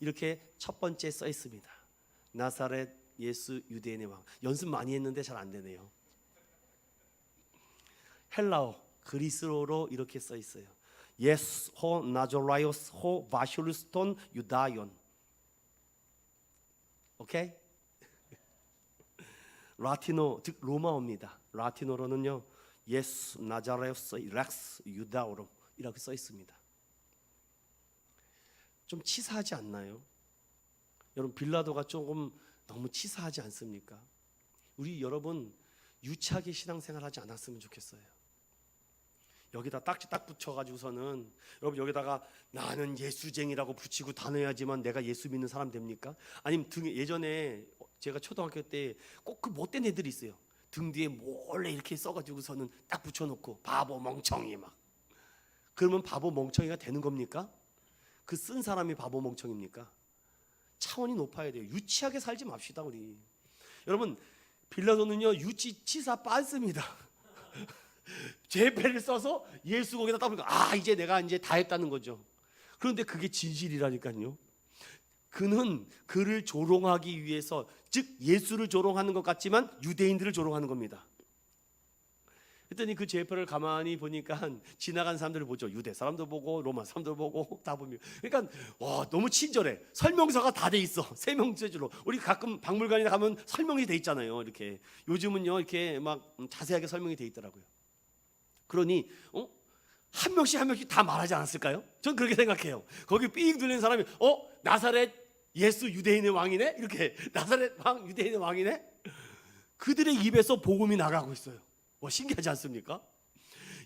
이렇게 첫 번째 써 있습니다. 나사렛 예수 유대인의 왕. 연습 많이 했는데 잘 안 되네요. 헬라어 그리스어로 이렇게 써 있어요. 예수 호 나조라이오스 호 바슐스톤 유다yon. 오케이? 라틴어 즉 로마어입니다. 라틴어로는요 예수 나자레오스 렉스 유다오로 이렇게 써 있습니다. 좀 치사하지 않나요? 여러분 빌라도가 조금 너무 치사하지 않습니까? 우리 여러분 유치하게 신앙생활하지 않았으면 좋겠어요. 여기다 딱지 딱 붙여가지고서는 여러분 여기다가 나는 예수쟁이라고 붙이고 다녀야지만 내가 예수 믿는 사람 됩니까? 아니면 등에 예전에 제가 초등학교 때 꼭 그 못된 애들이 있어요. 등 뒤에 몰래 이렇게 써가지고서는 딱 붙여놓고 바보 멍청이 막. 그러면 바보 멍청이가 되는 겁니까? 그 쓴 사람이 바보 멍청입니까? 차원이 높아야 돼요. 유치하게 살지 맙시다 우리. 여러분 빌라도는요 유치치사 빤습니다. 죄패를 써서 예수 거기다 딱 보니까 아 이제 내가 이제 다 했다는 거죠. 그런데 그게 진실이라니까요. 그는 그를 조롱하기 위해서 즉 예수를 조롱하는 것 같지만 유대인들을 조롱하는 겁니다. 그랬더니 그 죄패를 가만히 보니까 지나간 사람들을 보죠. 유대 사람도 보고 로마 사람도 보고 다 보면 그러니까 와 너무 친절해. 설명서가 다 돼 있어. 세 명제로 우리 가끔 박물관에 가면 설명이 돼 있잖아요. 이렇게 요즘은요 이렇게 막 자세하게 설명이 돼 있더라고요. 그러니 한 명씩 다 말하지 않았을까요? 전 그렇게 생각해요. 거기 삑 들리는 사람이 나사렛 예수 유대인의 왕이네? 이렇게 나사렛 왕 유대인의 왕이네? 그들의 입에서 복음이 나가고 있어요. 신기하지 않습니까?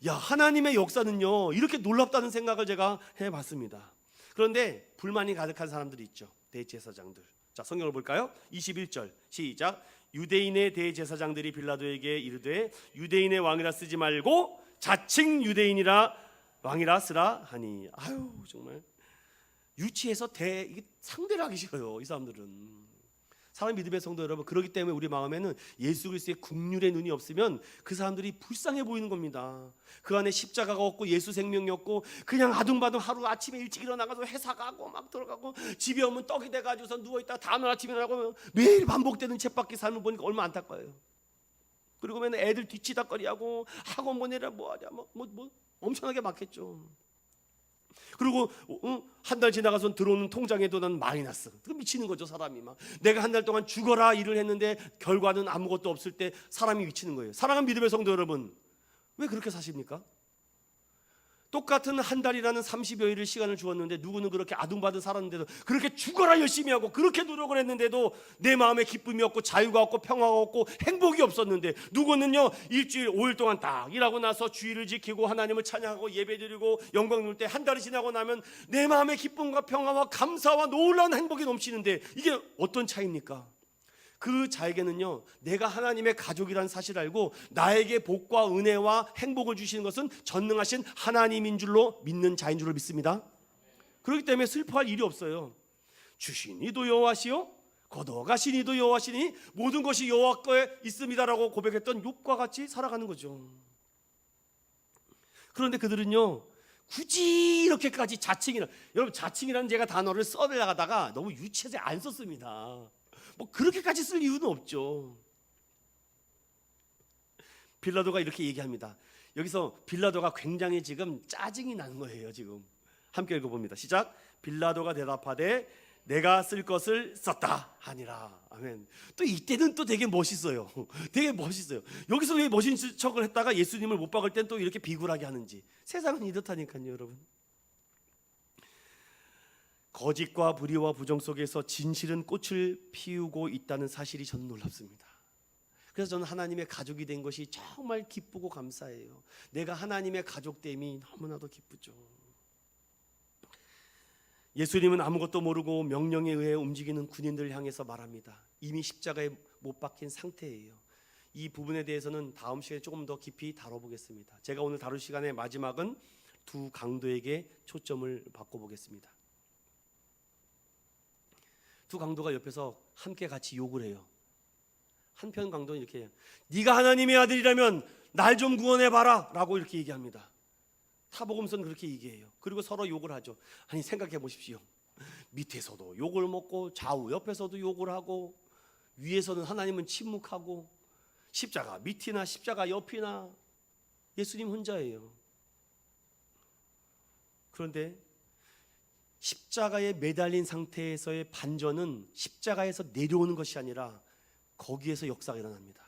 야 하나님의 역사는요 이렇게 놀랍다는 생각을 제가 해봤습니다. 그런데 불만이 가득한 사람들이 있죠. 대제사장들. 자 성경을 볼까요? 21절 시작. 유대인의 대제사장들이 빌라도에게 이르되 유대인의 왕이라 쓰지 말고 자칭 유대인이라 왕이라 쓰라 하니. 아유 정말 유치해서 이게 상대를 하기 싫어요. 이 사람들은. 사랑 믿음의 성도 여러분, 그렇기 때문에 우리 마음에는 예수 그리스도의 국률의 눈이 없으면 그 사람들이 불쌍해 보이는 겁니다. 그 안에 십자가가 없고 예수 생명이 없고 그냥 아둥바둥 하루 아침에 일찍 일어나가서 회사 가고 막 들어가고 집에 오면 떡이 돼가지고서 누워있다가 다음날 아침에 일어나고 매일 반복되는 쳇바퀴 삶을 보니까 얼마나 안타까워요. 그리고 맨날 애들 뒤치다거리하고 학원 보내라 뭐하냐 뭐 엄청나게 많겠죠. 그리고 한 달 지나가서 들어오는 통장에도 난 마이너스. 미치는 거죠 사람이. 막 내가 한 달 동안 죽어라 일을 했는데 결과는 아무것도 없을 때 사람이 미치는 거예요. 사랑하는 믿음의 성도 여러분, 왜 그렇게 사십니까? 똑같은 한 달이라는 30여일을 시간을 주었는데 누구는 그렇게 아둥바둥 살았는데도 그렇게 죽어라 열심히 하고 그렇게 노력을 했는데도 내 마음에 기쁨이 없고 자유가 없고 평화가 없고 행복이 없었는데, 누구는요 일주일 5일 동안 딱 일하고 나서 주일을 지키고 하나님을 찬양하고 예배드리고 영광 누릴 때 한 달이 지나고 나면 내 마음에 기쁨과 평화와 감사와 놀라운 행복이 넘치는데, 이게 어떤 차이입니까? 그 자에게는요 내가 하나님의 가족이라는 사실을 알고 나에게 복과 은혜와 행복을 주시는 것은 전능하신 하나님인 줄로 믿는 자인 줄로 믿습니다. 그렇기 때문에 슬퍼할 일이 없어요. 주신 이도 여호와시요 거둬가신 이도 여호와시니 모든 것이 여호와 거에 있습니다라고 고백했던 욥과 같이 살아가는 거죠. 그런데 그들은요 굳이 이렇게까지 자칭이라, 여러분 자칭이라는 제가 단어를 써내려가다가 너무 유치해서 안 썼습니다. 뭐 그렇게까지 쓸 이유는 없죠. 빌라도가 이렇게 얘기합니다. 여기서 빌라도가 굉장히 지금 짜증이 나는 거예요. 지금 함께 읽어봅니다. 시작. 빌라도가 대답하되 내가 쓸 것을 썼다 하니라. 아멘. 또 이때는 또 되게 멋있어요. 되게 멋있어요. 여기서 왜 멋있는 척을 했다가 예수님을 못 박을 땐 또 이렇게 비굴하게 하는지. 세상은 이렇다니까요, 여러분. 거짓과 불의와 부정 속에서 진실은 꽃을 피우고 있다는 사실이 저는 놀랍습니다. 그래서 저는 하나님의 가족이 된 것이 정말 기쁘고 감사해요. 내가 하나님의 가족됨이 너무나도 기쁘죠. 예수님은 아무것도 모르고 명령에 의해 움직이는 군인들을 향해서 말합니다. 이미 십자가에 못 박힌 상태예요. 이 부분에 대해서는 다음 시간에 조금 더 깊이 다뤄보겠습니다. 제가 오늘 다룰 시간의 마지막은 두 강도에게 초점을 바꿔보겠습니다. 두 강도가 옆에서 함께 같이 욕을 해요. 한편 강도는 이렇게 해요. 네가 하나님의 아들이라면 날 좀 구원해봐라 라고 이렇게 얘기합니다. 사복음서는 그렇게 얘기해요. 그리고 서로 욕을 하죠. 아니 생각해 보십시오. 밑에서도 욕을 먹고 좌우 옆에서도 욕을 하고 위에서는 하나님은 침묵하고 십자가 밑이나 십자가 옆이나 예수님 혼자예요. 그런데 십자가에 매달린 상태에서의 반전은 십자가에서 내려오는 것이 아니라 거기에서 역사가 일어납니다.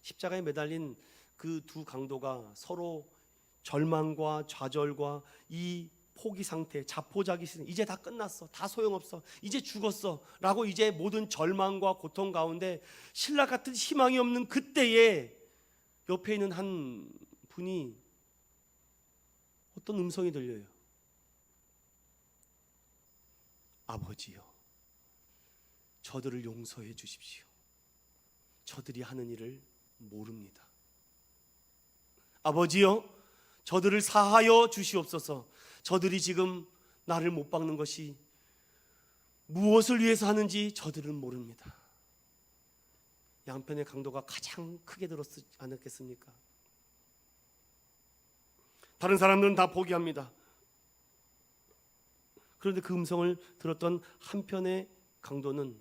십자가에 매달린 그 두 강도가 서로 절망과 좌절과 이 포기 상태, 자포자기 이제 다 끝났어, 다 소용없어, 이제 죽었어 라고 이제 모든 절망과 고통 가운데 신라 같은 희망이 없는 그때에 옆에 있는 한 분이 어떤 음성이 들려요. 아버지요, 저들을 용서해 주십시오. 저들이 하는 일을 모릅니다. 아버지요, 저들을 사하여 주시옵소서. 저들이 지금 나를 못 박는 것이 무엇을 위해서 하는지 저들은 모릅니다. 양편의 강도가 가장 크게 들었지 않았겠습니까? 다른 사람들은 다 포기합니다. 그런데 그 음성을 들었던 한편의 강도는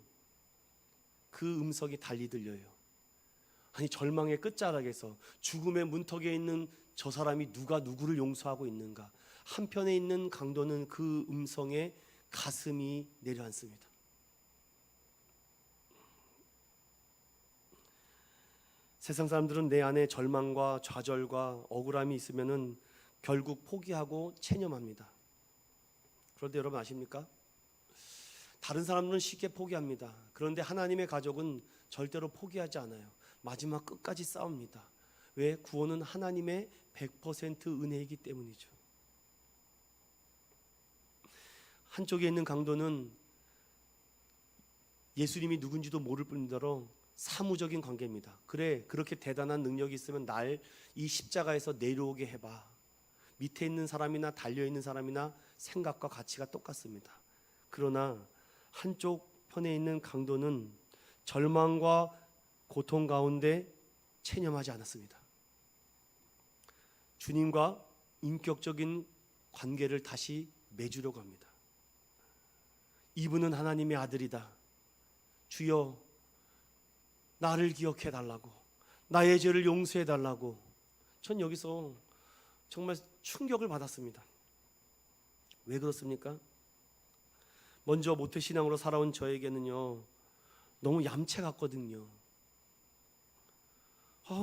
그 음성이 달리 들려요. 아니 절망의 끝자락에서 죽음의 문턱에 있는 저 사람이 누가 누구를 용서하고 있는가? 한편에 있는 강도는 그 음성에 가슴이 내려앉습니다. 세상 사람들은 내 안에 절망과 좌절과 억울함이 있으면은 결국 포기하고 체념합니다. 그런데 여러분 아십니까? 다른 사람들은 쉽게 포기합니다. 그런데 하나님의 가족은 절대로 포기하지 않아요. 마지막 끝까지 싸웁니다. 왜? 구원은 하나님의 100% 은혜이기 때문이죠. 한쪽에 있는 강도는 예수님이 누군지도 모를 뿐더러 사무적인 관계입니다. 그래, 그렇게 대단한 능력이 있으면 날 이 십자가에서 내려오게 해봐. 밑에 있는 사람이나 달려있는 사람이나 생각과 가치가 똑같습니다. 그러나 한쪽 편에 있는 강도는 절망과 고통 가운데 체념하지 않았습니다. 주님과 인격적인 관계를 다시 맺으려고 합니다. 이분은 하나님의 아들이다. 주여 나를 기억해 달라고, 나의 죄를 용서해 달라고. 전 여기서 정말 충격을 받았습니다. 왜 그렇습니까? 먼저 모태신앙으로 살아온 저에게는요 너무 얌체 같거든요.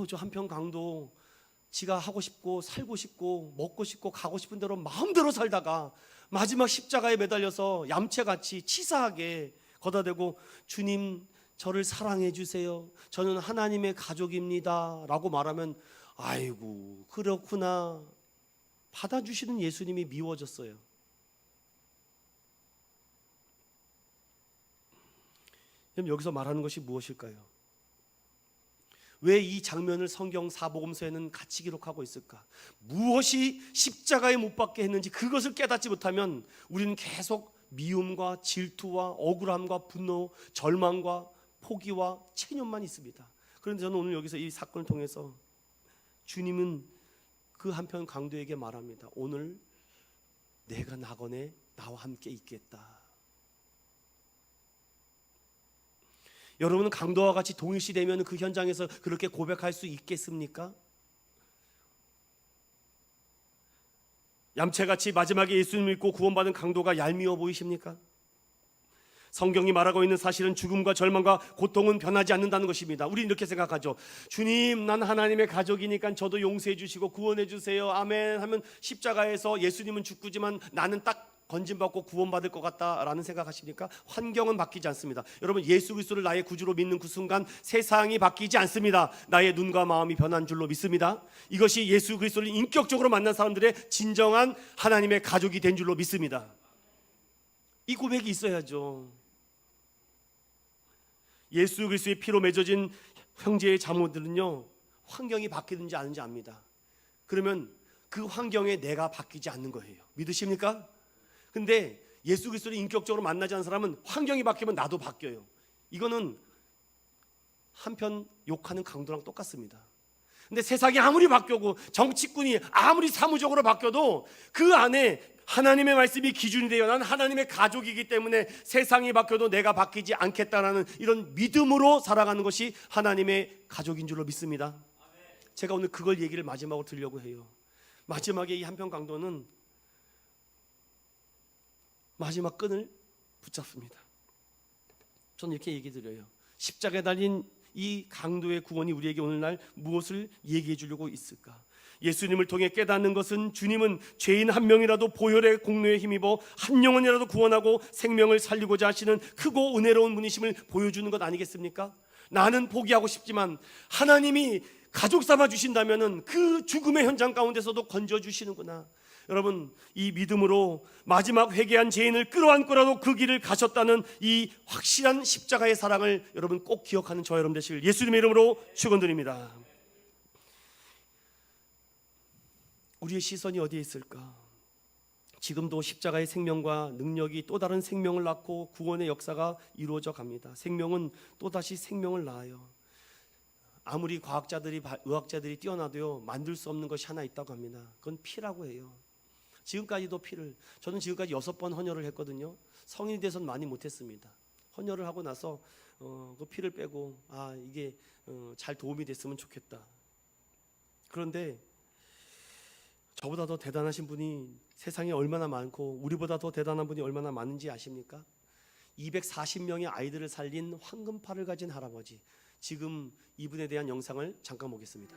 저 한편 강도 지가 하고 싶고 살고 싶고 먹고 싶고 가고 싶은 대로 마음대로 살다가 마지막 십자가에 매달려서 얌체같이 치사하게 걷어대고 주님 저를 사랑해 주세요, 저는 하나님의 가족입니다 라고 말하면 아이고 그렇구나, 받아주시는 예수님이 미워졌어요. 그럼 여기서 말하는 것이 무엇일까요? 왜 이 장면을 성경 사복음서에는 같이 기록하고 있을까? 무엇이 십자가에 못 박게 했는지 그것을 깨닫지 못하면 우리는 계속 미움과 질투와 억울함과 분노, 절망과 포기와 체념만 있습니다. 그런데 저는 오늘 여기서 이 사건을 통해서 주님은 그 한편 강도에게 말합니다. 오늘 내가 낙원에 나와 함께 있겠다. 여러분은 강도와 같이 동일시되면 그 현장에서 그렇게 고백할 수 있겠습니까? 얌체같이 마지막에 예수님을 믿고 구원받은 강도가 얄미워 보이십니까? 성경이 말하고 있는 사실은 죽음과 절망과 고통은 변하지 않는다는 것입니다. 우리는 이렇게 생각하죠. 주님, 난 하나님의 가족이니까 저도 용서해 주시고 구원해 주세요, 아멘 하면 십자가에서 예수님은 죽구지만 나는 딱 건진받고 구원받을 것 같다라는 생각하십니까? 환경은 바뀌지 않습니다. 여러분, 예수 그리스도를 나의 구주로 믿는 그 순간 세상이 바뀌지 않습니다. 나의 눈과 마음이 변한 줄로 믿습니다. 이것이 예수 그리스도를 인격적으로 만난 사람들의 진정한 하나님의 가족이 된 줄로 믿습니다. 이 고백이 있어야죠. 예수 그리스도의 피로 맺어진 형제의 자모들은요, 환경이 바뀌든지 아는지 압니다. 그러면 그 환경에 내가 바뀌지 않는 거예요. 믿으십니까? 근데 예수 그리스도를 인격적으로 만나지 않은 사람은 환경이 바뀌면 나도 바뀌어요. 이거는 한편 욕하는 강도랑 똑같습니다. 근데 세상이 아무리 바뀌고 정치꾼이 아무리 사무적으로 바뀌어도 그 안에 하나님의 말씀이 기준이 되어 난 하나님의 가족이기 때문에 세상이 바뀌어도 내가 바뀌지 않겠다라는 이런 믿음으로 살아가는 것이 하나님의 가족인 줄로 믿습니다. 제가 오늘 그걸 얘기를 마지막으로 드리려고 해요. 마지막에 이 한편 강도는 마지막 끈을 붙잡습니다. 저는 이렇게 얘기 드려요. 십자가에 달린 이 강도의 구원이 우리에게 오늘날 무엇을 얘기해 주려고 있을까? 예수님을 통해 깨닫는 것은 주님은 죄인 한 명이라도 보혈의 공로에 힘입어 한 영혼이라도 구원하고 생명을 살리고자 하시는 크고 은혜로운 분이심을 보여주는 것 아니겠습니까? 나는 포기하고 싶지만 하나님이 가족 삼아 주신다면 그 죽음의 현장 가운데서도 건져주시는구나. 여러분, 이 믿음으로 마지막 회개한 죄인을 끌어안고라도 그 길을 가셨다는 이 확실한 십자가의 사랑을 여러분 꼭 기억하는 저와 여러분 되시길 예수님의 이름으로 축원드립니다. 우리의 시선이 어디에 있을까? 지금도 십자가의 생명과 능력이 또 다른 생명을 낳고 구원의 역사가 이루어져 갑니다. 생명은 또다시 생명을 낳아요. 아무리 과학자들이 의학자들이 뛰어나도요, 만들 수 없는 것이 하나 있다고 합니다. 그건 피라고 해요. 지금까지도 피를, 저는 지금까지 6번 헌혈을 했거든요. 성인이 돼서는 많이 못했습니다. 헌혈을 하고 나서 그 피를 빼고 이게 잘 도움이 됐으면 좋겠다. 그런데 저보다 더 대단하신 분이 세상에 얼마나 많고 우리보다 더 대단한 분이 얼마나 많은지 아십니까? 240명의 아이들을 살린 황금팔을 가진 할아버지, 지금 이분에 대한 영상을 잠깐 보겠습니다.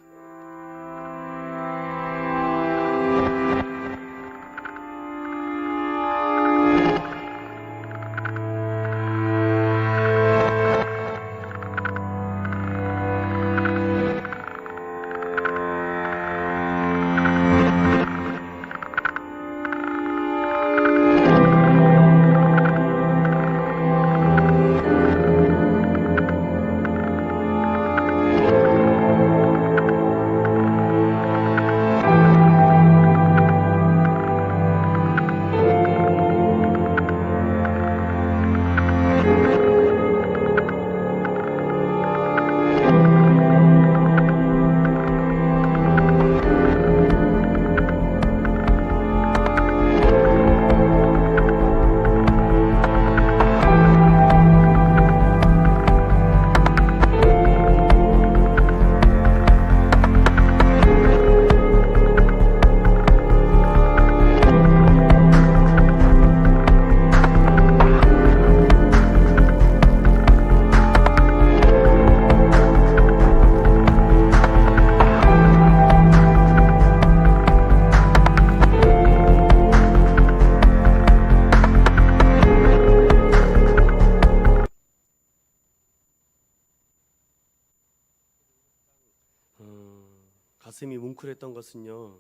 가슴이 뭉클했던 것은요,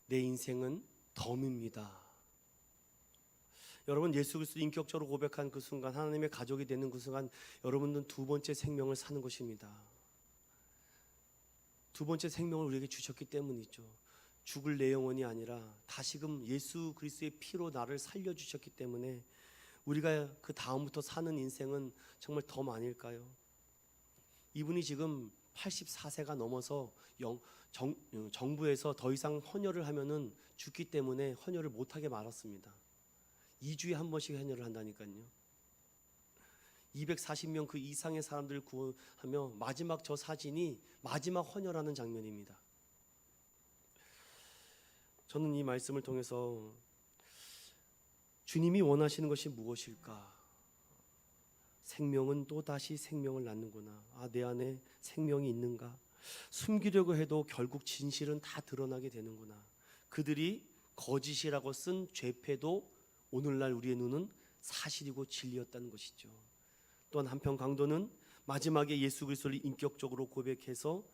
내 인생은 덤입니다. 여러분, 예수 그리스도 인격적으로 고백한 그 순간, 하나님의 가족이 되는 그 순간, 여러분은 두 번째 생명을 사는 것입니다. 두 번째 생명을 우리에게 주셨기 때문이죠. 죽을 내 영혼이 아니라 다시금 예수 그리스도의 피로 나를 살려주셨기 때문에 우리가 그 다음부터 사는 인생은 정말 덤 아닐까요? 이분이 지금 84세가 넘어서 정부에서 더 이상 헌혈을 하면은 죽기 때문에 헌혈을 못하게 말았습니다. 2주에 한 번씩 헌혈을 한다니까요. 240명 그 이상의 사람들을 구원하며 마지막 저 사진이 마지막 헌혈하는 장면입니다. 저는 이 말씀을 통해서 주님이 원하시는 것이 무엇일까? 생명은 또 다시 생명을 낳는구나. 내 안에 생명이 있는가? 숨기려고 해도 결국 진실은 다 드러나게 되는구나. 그들이 거짓이라고 쓴 죄패도 오늘날 우리의 눈은 사실이고 진리였다는 것이죠. 또한 한편 강도는 마지막에 예수 그리스도를 인격적으로 고백해서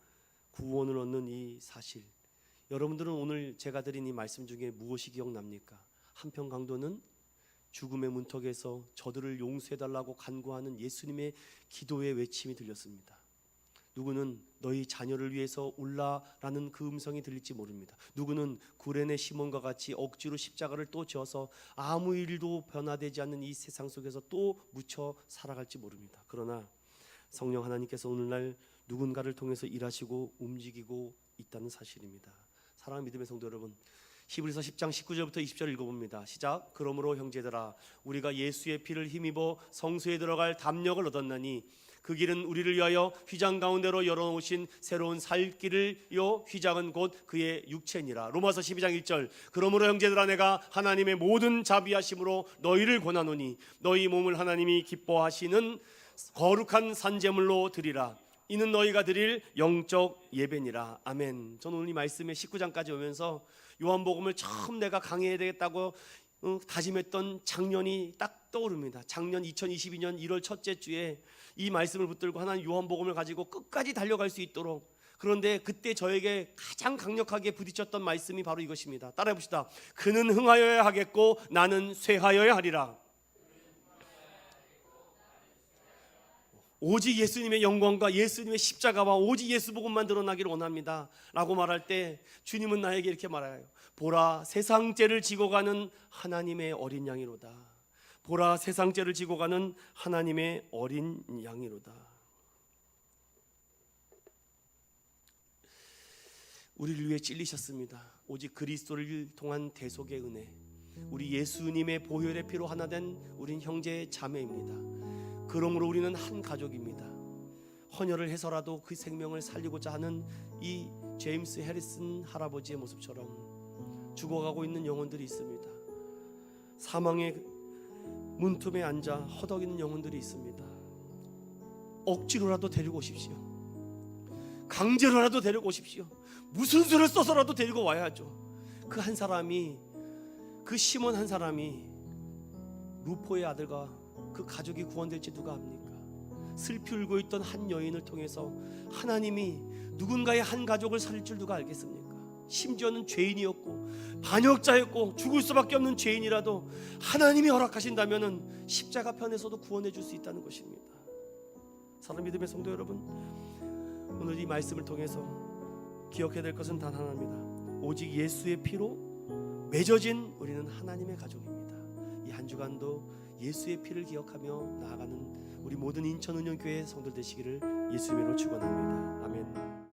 구원을 얻는 이 사실, 여러분들은 오늘 제가 드린 이 말씀 중에 무엇이 기억납니까? 한편 강도는 죽음의 문턱에서 저들을 용서해달라고 간구하는 예수님의 기도의 외침이 들렸습니다. 누구는 너희 자녀를 위해서 울라라는 그 음성이 들릴지 모릅니다. 누구는 구레네 시몬과 같이 억지로 십자가를 또 지어서 아무 일도 변화되지 않는 이 세상 속에서 또 묻혀 살아갈지 모릅니다. 그러나 성령 하나님께서 오늘날 누군가를 통해서 일하시고 움직이고 있다는 사실입니다. 사랑하는 믿음의 성도 여러분, 히브리서 10장 19절부터 20절 읽어봅니다. 시작. 그러므로 형제들아, 우리가 예수의 피를 힘입어 성소에 들어갈 담력을 얻었나니 그 길은 우리를 위하여 휘장 가운데로 열어놓으신 새로운 살 길을요, 휘장은 곧 그의 육체니라. 로마서 12장 1절. 그러므로 형제들아, 내가 하나님의 모든 자비하심으로 너희를 권하노니 너희 몸을 하나님이 기뻐하시는 거룩한 산제물로 드리라. 이는 너희가 드릴 영적 예배니라. 아멘. 저는 오늘 이 말씀에 19장까지 오면서 요한복음을 처음 내가 강해야 되겠다고 다짐했던 작년이 딱 떠오릅니다. 작년 2022년 1월 첫째 주에 이 말씀을 붙들고 하나님 요한복음을 가지고 끝까지 달려갈 수 있도록, 그런데 그때 저에게 가장 강력하게 부딪혔던 말씀이 바로 이것입니다. 따라해 봅시다. 그는 흥하여야 하겠고 나는 쇠하여야 하리라. 오직 예수님의 영광과 예수님의 십자가와 오직 예수 복음만 드러나기를 원합니다 라고 말할 때 주님은 나에게 이렇게 말해요. 보라, 세상 죄를 지고 가는 하나님의 어린 양이로다. 보라, 세상 죄를 지고 가는 하나님의 어린 양이로다. 우리를 위해 찔리셨습니다. 오직 그리스도를 통한 대속의 은혜, 우리 예수님의 보혈의 피로 하나 된 우린 형제 자매입니다. 그러므로 우리는 한 가족입니다. 헌혈을 해서라도 그 생명을 살리고자 하는 이 제임스 해리슨 할아버지의 모습처럼 죽어가고 있는 영혼들이 있습니다. 사망의 문틈에 앉아 허덕이는 영혼들이 있습니다. 억지로라도 데리고 오십시오. 강제로라도 데리고 오십시오. 무슨 수를 써서라도 데리고 와야죠. 그 한 사람이, 그 시몬 한 사람이 루포의 아들과 그 가족이 구원될지 누가 압니까? 슬피 울고 있던 한 여인을 통해서 하나님이 누군가의 한 가족을 살릴 줄 누가 알겠습니까? 심지어는 죄인이었고 반역자였고 죽을 수밖에 없는 죄인이라도 하나님이 허락하신다면 십자가 편에서도 구원해 줄 수 있다는 것입니다. 사랑하는 믿음의 성도 여러분, 오늘 이 말씀을 통해서 기억해야 될 것은 단 하나입니다. 오직 예수의 피로 맺어진 우리는 하나님의 가족입니다. 이 한 주간도 예수의 피를 기억하며 나아가는 우리 모든 인천은영교회 성도들 되시기를 예수 이름으로 축원합니다. 아멘.